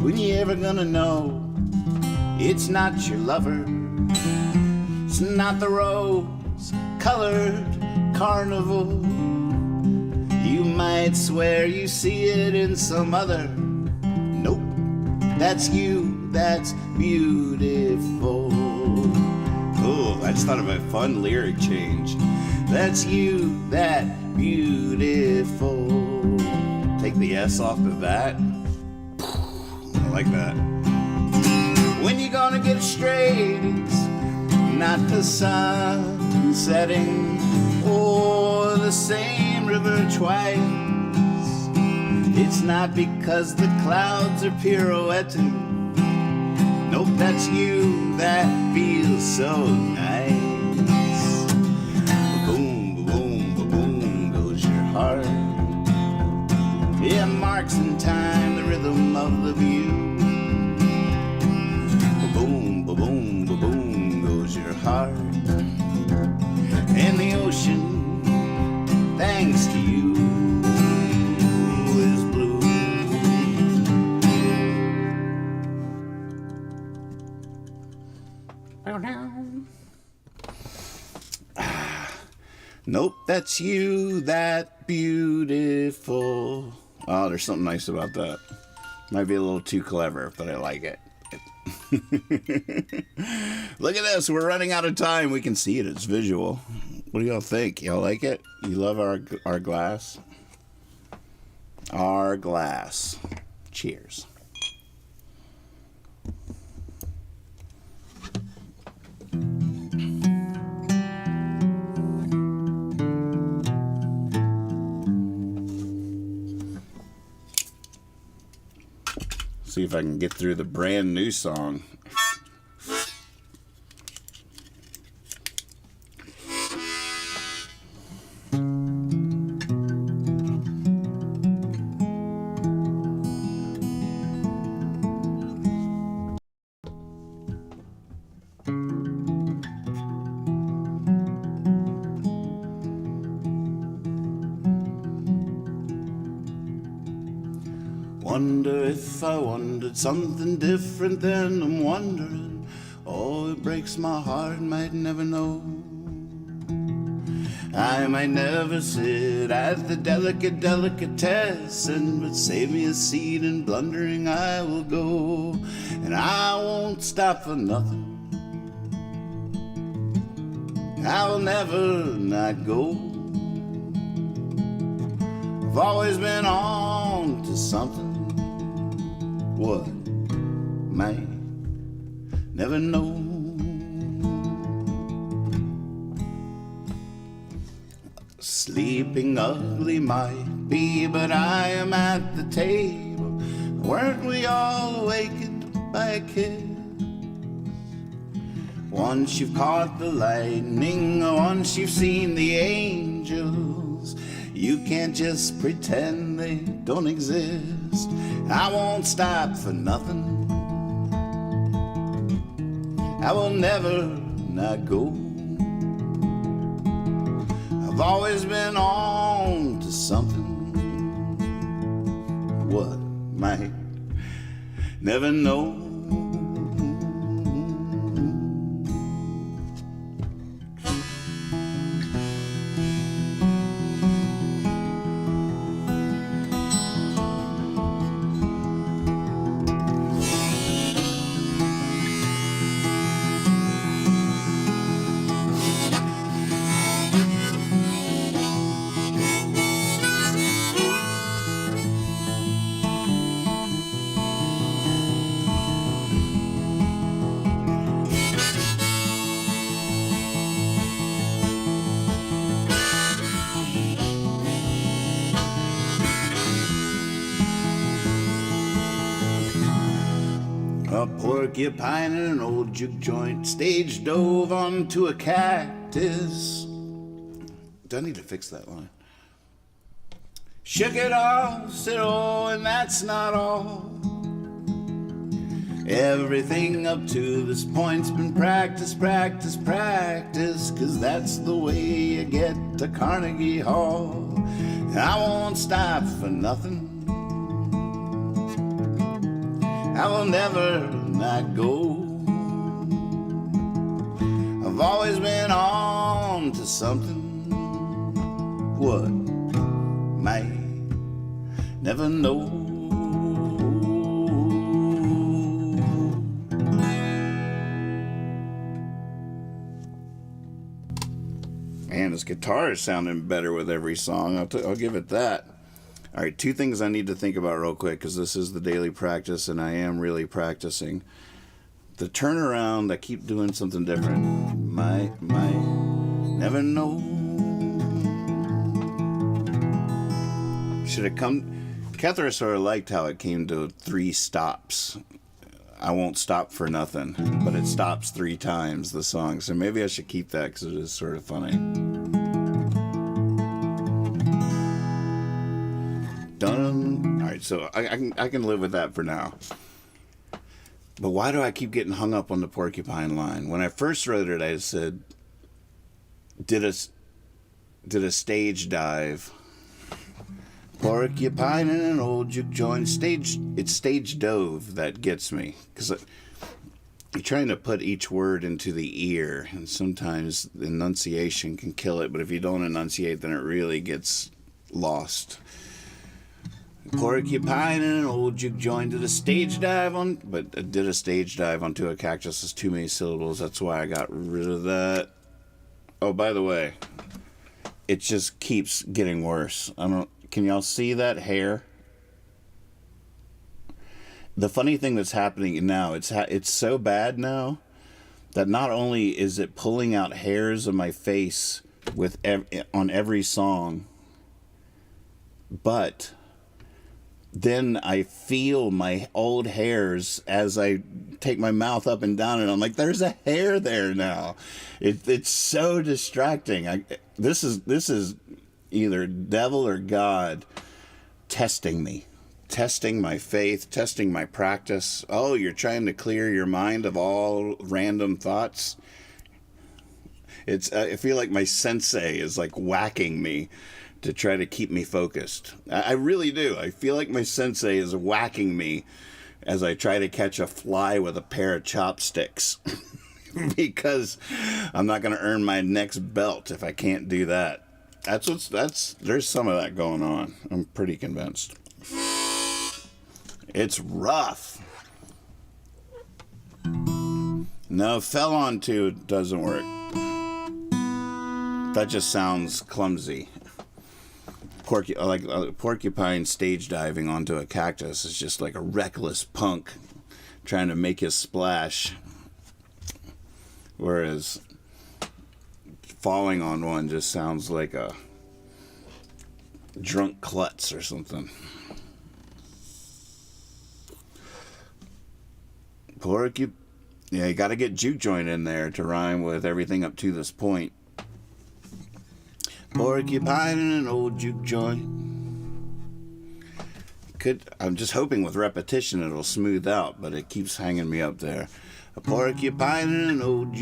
Speaker 1: When you ever gonna know? It's not your lover. It's not the rose-colored carnival. You might swear you see it in some other. Nope, that's you, that's beautiful. Oh, I just thought of a fun lyric change. That's you, that beautiful. Take the S off the that. I like that. When you gonna get it straight? It's not the sun setting or the same river twice. It's not because the clouds are pirouetting. Nope, that's you, that feels so nice. Ba-boom, ba-boom, ba-boom goes your heart. It marks in time the rhythm of the view. Ba-boom, ba-boom, ba-boom goes your heart. And the ocean, thanks to you, is blue. Nope, that's you, that beautiful. Oh, there's something nice about that. Might be a little too clever, but I like it. Look at this, we're running out of time. We can see it, it's visual. What do y'all think? Y'all like it? You love our glass? Our glass. Cheers. See if I can get through the brand new song. Wonder if I wondered something different than I'm wondering. Oh, it breaks my heart, might never know. I might never sit at the delicate delicatessen, but save me a seat and blundering I will go, and I won't stop for nothing. I will never not go. I've always been on to something. What? Might never know. Sleeping ugly might be, but I am at the table. Weren't we all awakened by a kiss? Once you've caught the lightning, once you've seen the angels, you can't just pretend they don't exist. I won't stop for nothing. I will never not go. I've always been on to something. What might never know. A porcupine in an old juke joint stage dove onto a cactus. Do I need to fix that line? Shook it off, said, oh, and that's not all. Everything up to this point's been practice, practice, practice, 'cause that's the way you get to Carnegie Hall. I won't stop for nothing. I will never not go. I've always been on to something. What might never know. Man, this guitar is sounding better with every song. I'll give it that. All right, two things I need to think about real quick, because this is the daily practice, and I am really practicing. The turnaround, I keep doing something different. Might never know. Should it come... Catherine sort of liked how it came to 3 stops. I won't stop for nothing, but it stops 3 times, the song. So maybe I should keep that, because it is sort of funny. Done. All right, so I can live with that for now. But why do I keep getting hung up on the porcupine line? When I first wrote it, I said, did a stage dive. Porcupine in an old juke joint it's stage dove that gets me, because you're trying to put each word into the ear, and sometimes the enunciation can kill it, but if you don't enunciate, then it really gets lost. Porcupine in an old juke joint did a stage dive onto a cactus is too many syllables. That's why I got rid of that. Oh, by the way, it just keeps getting worse. Can y'all see that hair? The funny thing that's happening now, it's so bad now that not only is it pulling out hairs of my face on every song, but then I feel my old hairs as I take my mouth up and down, and I'm like, there's a hair there now. It's so distracting. This is either devil or God testing me, testing my faith, testing my practice. Oh, you're trying to clear your mind of all random thoughts. I feel like my sensei is like whacking me to try to keep me focused. I really do. I feel like my sensei is whacking me as I try to catch a fly with a pair of chopsticks. Because I'm not going to earn my next belt if I can't do that. There's some of that going on. I'm pretty convinced. It's rough. No, fell onto doesn't work. That just sounds clumsy. Porcupine stage diving onto a cactus is just like a reckless punk trying to make his splash. Whereas falling on one just sounds like a drunk klutz or something. Yeah, you got to get juke joint in there to rhyme with everything up to this point. Porcupine and an old juke joint. I'm just hoping with repetition it'll smooth out, but it keeps hanging me up there. A porcupine and an old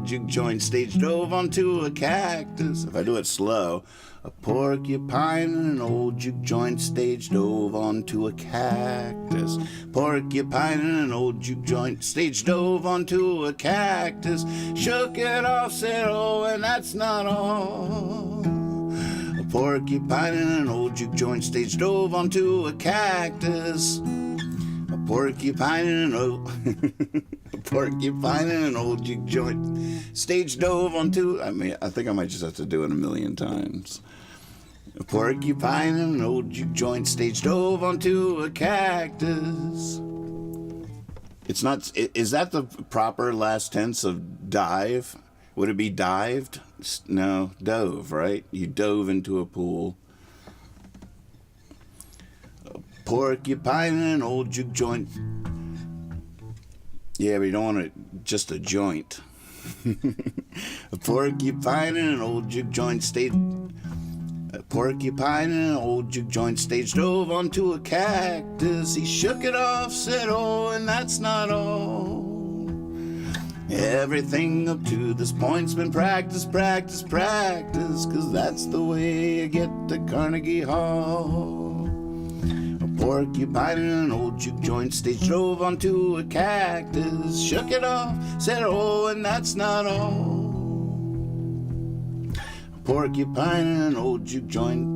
Speaker 1: juke joint stage dove onto a cactus. If I do it slow, a porcupine and an old juke joint stage dove onto a cactus. Porcupine and an old juke joint stage dove onto a cactus. Shook it off, said, oh, and that's not all. A porcupine and an old juke joint stage dove onto a cactus. A porcupine and an old juke joint stage dove onto. I think I might just have to do it a million times. A porcupine and an old juke joint stage dove onto a cactus. It's not. Is that the proper last tense of dive? Would it be dived? No, dove, right? You dove into a pool. A porcupine and an old juke joint. Yeah, but you don't want it just a joint. A porcupine and an old juke joint stage. A porcupine and an old juke joint stage dove onto a cactus. He shook it off, said, oh, and that's not all. Everything up to this point's been practice, practice, practice, 'cause that's the way you get to Carnegie Hall. A porcupine and an old juke joint stage drove onto a cactus. Shook it off, said, oh, and that's not all. A porcupine and an old juke joint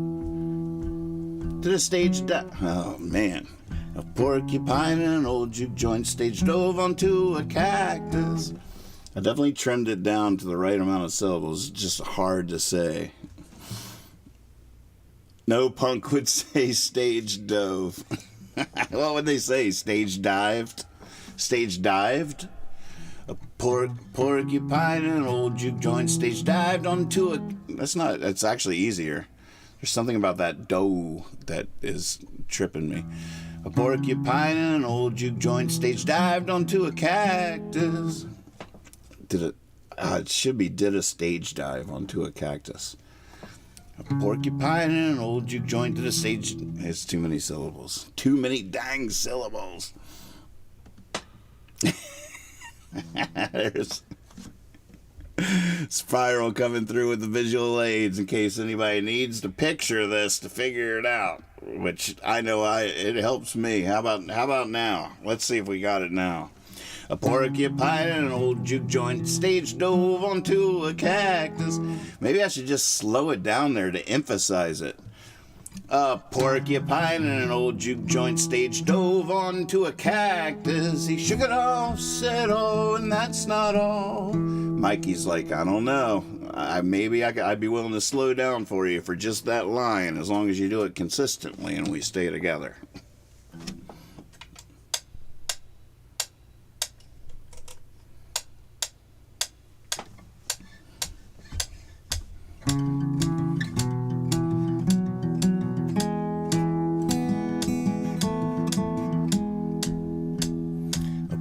Speaker 1: to the stage oh, man. A porcupine and an old juke joint stage dove onto a cactus. I definitely trimmed it down to the right amount of syllables. It's just hard to say. No punk would say stage dove. What would they say? Stage dived? Stage dived? A porcupine and an old juke joint stage dived onto a... That's actually easier. There's something about that dough that is tripping me. A porcupine and an old juke joint stage dived onto a cactus. It should be did a stage dive onto a cactus. A porcupine and an old juke joint did a stage... It's too many syllables. Too many dang syllables. There's... Spiral coming through with the visual aids in case anybody needs to picture this to figure it out. Which I know it helps me. How about now? Let's see if we got it now. A porcupine and an old juke joint stage dove onto a cactus. Maybe I should just slow it down there to emphasize it. A porcupine and an old juke joint stage dove onto a cactus. He shook it off, said, oh, and that's not all. Mikey's like, I don't know. I'd be willing to slow down for you for just that line as long as you do it consistently and we stay together.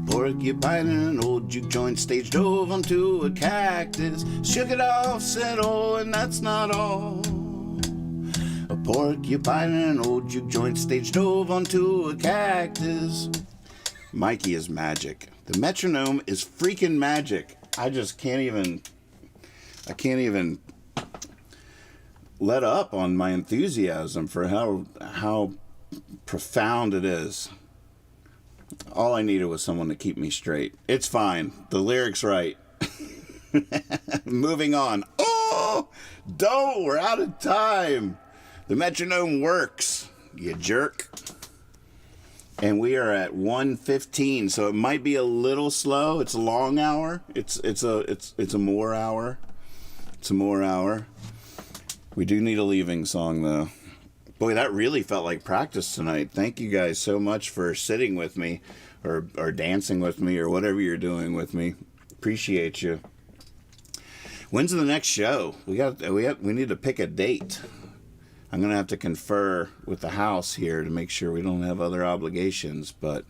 Speaker 1: Porcupine and an old juke joint stage dove onto a cactus. Shook it off, said, oh, and that's not all. A porcupine and an old juke joint stage dove onto a cactus. Mikey is magic. The metronome is freaking magic. I can't even let up on my enthusiasm for how profound it is. All I needed was someone to keep me straight. It's fine. The lyric's right. Moving on. Oh, don't. We're out of time. The metronome works, you jerk. And we are at 1:15, so it might be a little slow. It's a long hour. It's a more hour. It's a more hour. We do need a leaving song though. Boy, that really felt like practice tonight. Thank you guys so much for sitting with me or dancing with me or whatever you're doing with me. Appreciate you. When's the next show? We need to pick a date. I'm going to have to confer with the house here to make sure we don't have other obligations, but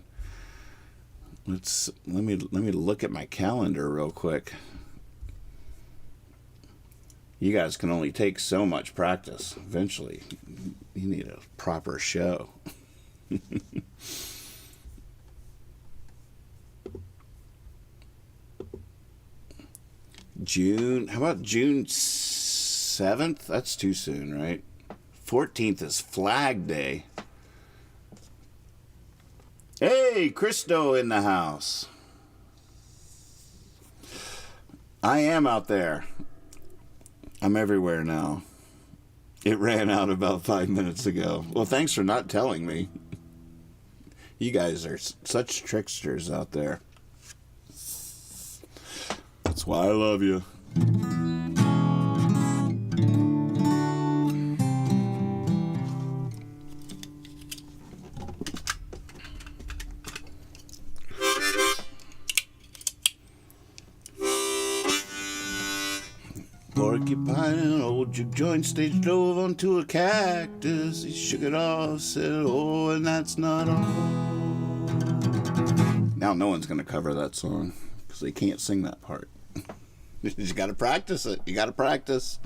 Speaker 1: let me look at my calendar real quick. You guys can only take so much practice. Eventually, you need a proper show. June, how about June 7th? That's too soon, right? 14th is Flag Day. Hey, Christo in the house. I am out there. I'm everywhere now. It ran out about 5 minutes ago. Well, thanks for not telling me. You guys are such tricksters out there. That's why I love you. Porcupine in an old juke joint stage drove onto a cactus. He shook it off, said, oh, and that's not all. Now no one's going to cover that song because they can't sing that part. You just got to practice it. You got to practice.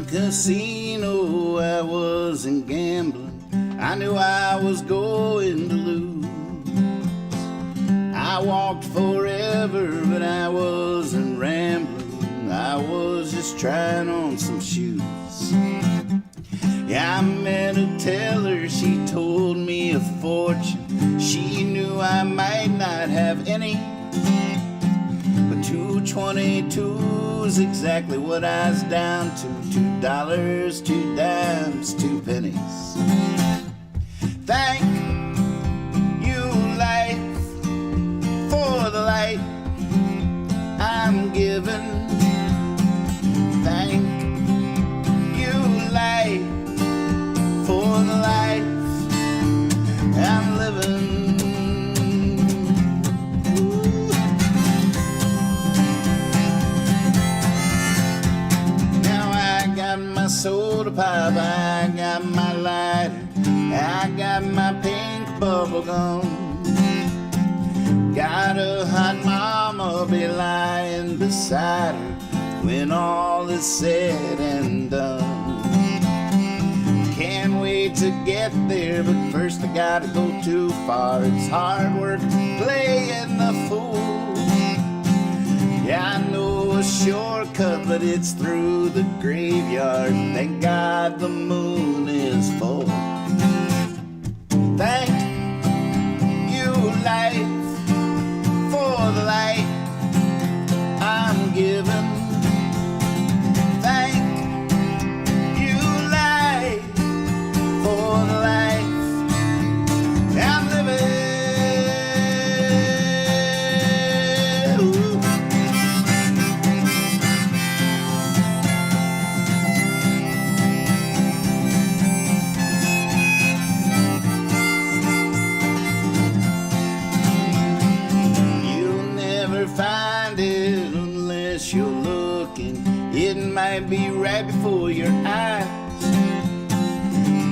Speaker 1: Casino, I wasn't gambling. I knew I was going to lose. I walked forever, but I wasn't rambling. I was just trying on some shoes. Yeah, I met a teller, she told me a fortune. She knew I might not have any, but 222's exactly what I was down to. $2, 2 dimes, 2 pennies. Thank you, life, for the light I'm given. Thank you, light, for the life I'm living. My soda pop, I got my lighter, I got my pink bubble gum. Got a hot mama be lying beside her when all is said and done. Can't wait to get there, but first I gotta go too far. It's hard work playing the fool. Yeah, I know a shortcut, but it's through the graveyard. Thank God the moon is full. Thank you, light. happiness you're looking, it might be right before your eyes.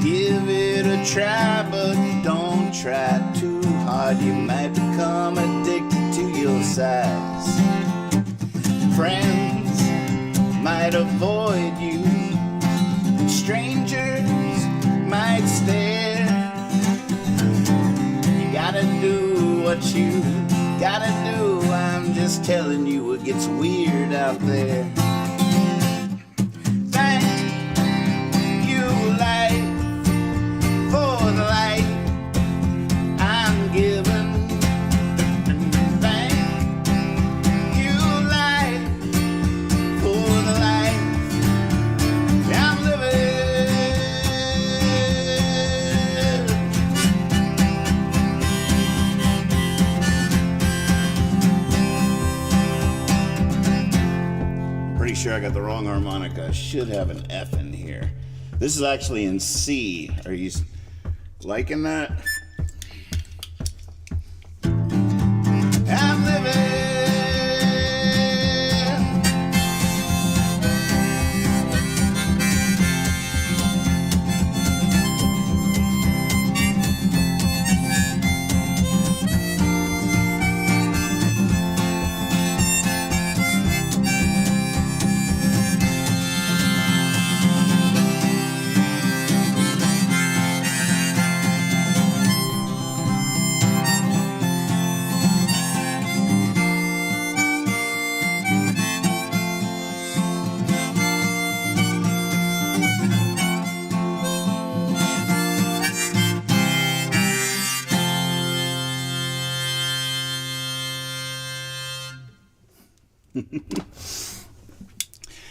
Speaker 1: Give it a try, but don't try too hard. You might become addicted to your size. Friends might avoid you, strangers might stare. You gotta do what you gotta do. I'm just telling you, it gets weird out there. Thank you, life, for the light I'm given. Thank you, life, for the life I'm living. Pretty sure I got the wrong harmonica. I should have an F in here. This is actually in C. Are you liking that? I'm living.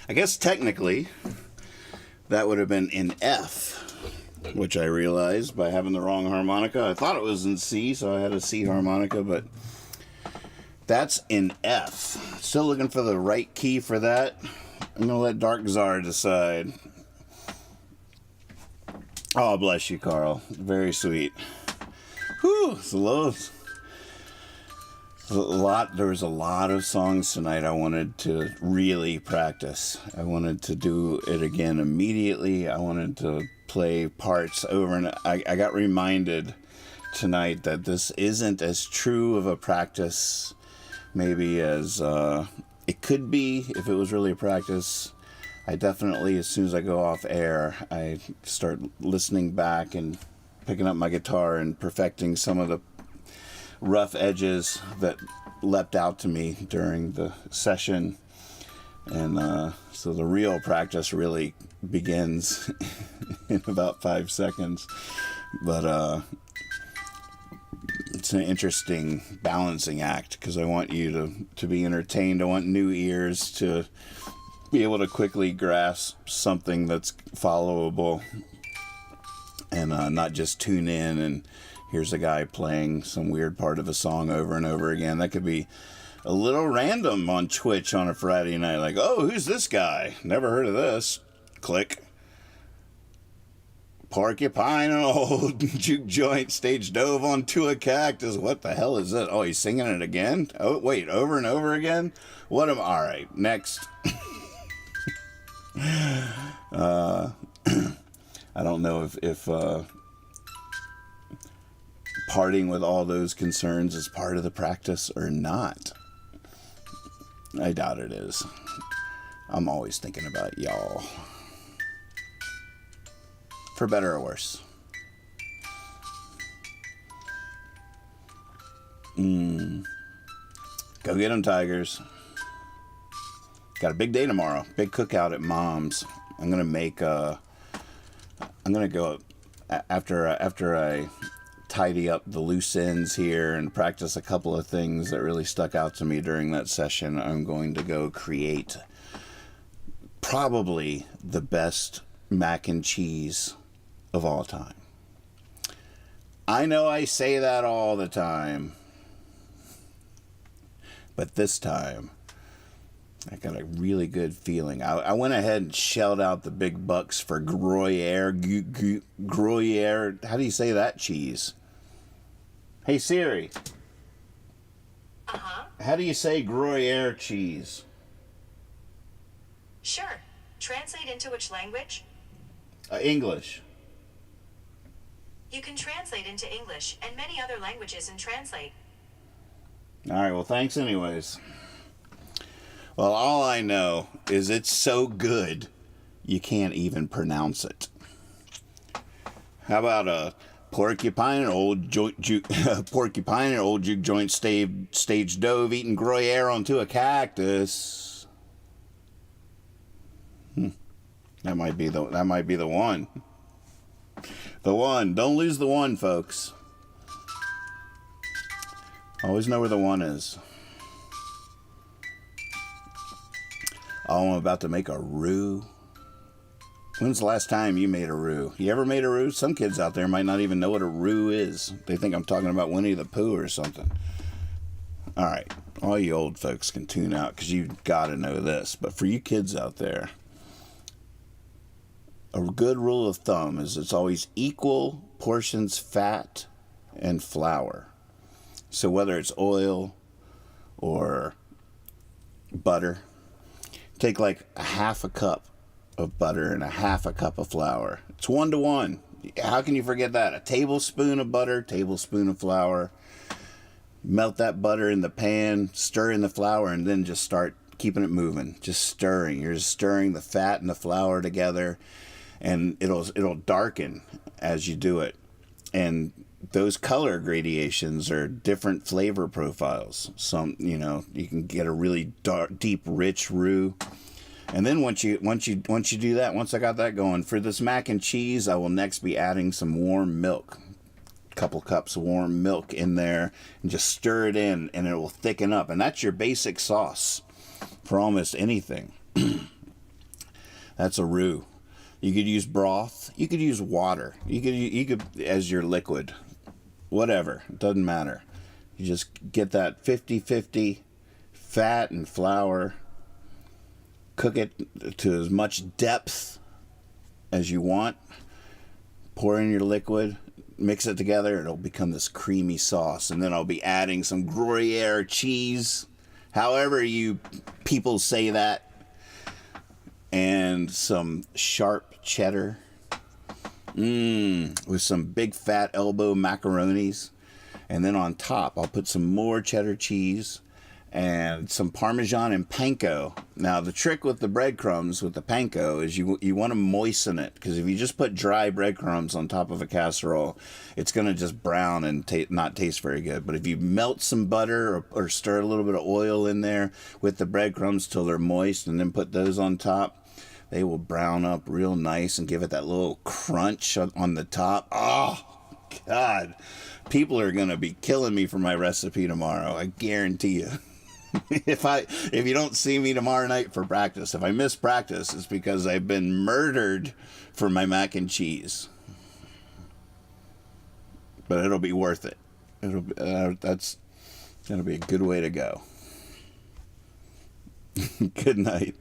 Speaker 1: I guess technically that would have been in F, which I realized by having the wrong harmonica. I thought it was in C, so I had a C harmonica, but that's in F. Still looking for the right key for that. I'm going to let Dark Czar decide. Oh, bless you, Carl. Very sweet. Whew, it's low. There was a lot of songs tonight I wanted to really practice. I wanted to do it again immediately. I wanted to play parts over, and I got reminded tonight that this isn't as true of a practice maybe as it could be if it was really a practice. I definitely, as soon as I go off air, I start listening back and picking up my guitar and perfecting some of the rough edges that leapt out to me during the session, and so the real practice really begins in about 5 seconds. But it's an interesting balancing act because I want you to be entertained. I want new ears to be able to quickly grasp something that's followable, and not just tune in and here's a guy playing some weird part of a song over and over again. That could be a little random on Twitch on a Friday night. Like, oh, who's this guy? Never heard of this. Click. Porcupine and old juke joint stage dove onto a cactus. What the hell is that? Oh, he's singing it again? Oh, wait, over and over again? What am... All right, next. I don't know if parting with all those concerns is part of the practice or not. I doubt it is. I'm always thinking about y'all. For better or worse. Go get them, Tigers. Got a big day tomorrow. Big cookout at Mom's. I'm gonna make I'm gonna go after I tidy up the loose ends here and practice a couple of things that really stuck out to me during that session. I'm going to go create probably the best mac and cheese of all time. I know I say that all the time, but this time I got a really good feeling. I went ahead and shelled out the big bucks for Gruyere. Gruyere. How do you say that cheese? Hey Siri.
Speaker 2: Uh-huh.
Speaker 1: How do you say Gruyere cheese?
Speaker 2: Sure. Translate into which language?
Speaker 1: English.
Speaker 2: You can translate into English and many other languages in Translate.
Speaker 1: All right, well, thanks anyways. Well, all I know is it's so good you can't even pronounce it. How about a porcupine, an old porcupine, an old juke joint stage dove eating Gruyere onto a cactus? That might be the one. The one. Don't lose the one, folks. Always know where the one is. Oh, I'm about to make a roux. When's the last time you made a roux? You ever made a roux? Some kids out there might not even know what a roux is. They think I'm talking about Winnie the Pooh or something. All right. All you old folks can tune out because you've got to know this. But for you kids out there, a good rule of thumb is it's always equal portions fat and flour. So whether it's oil or butter, take like a half a cup of butter and a half a cup of flour. It's 1 to 1. How can you forget that? A tablespoon of butter, tablespoon of flour. Melt that butter in the pan, stir in the flour, and then just start keeping it moving. Just stirring. You're just stirring the fat and the flour together, and it'll darken as you do it. And those color gradations are different flavor profiles. Some, you can get a really dark, deep, rich roux. And then once you do that, once I got that going, for this mac and cheese, I will next be adding some warm milk. A couple cups of warm milk in there, and just stir it in, and it will thicken up. And that's your basic sauce for almost anything. That's a roux. You could use broth. You could use water. You could as your liquid. Whatever. It doesn't matter. You just get that 50-50 fat and flour. Cook it to as much depth as you want. Pour in your liquid. Mix it together. It'll become this creamy sauce. And then I'll be adding some Gruyere cheese. However you people say that. And some sharp cheddar. With some big fat elbow macaronis. And then on top, I'll put some more cheddar cheese and some Parmesan and panko. Now, the trick with the breadcrumbs with the panko is you want to moisten it. Because if you just put dry breadcrumbs on top of a casserole, it's going to just brown and not taste very good. But if you melt some butter or stir a little bit of oil in there with the breadcrumbs till they're moist and then put those on top, they will brown up real nice and give it that little crunch on the top. Oh, God. People are going to be killing me for my recipe tomorrow. I guarantee you. If you don't see me tomorrow night for practice, if I miss practice, it's because I've been murdered for my mac and cheese. But it'll be worth it. That's going to be a good way to go. Good night.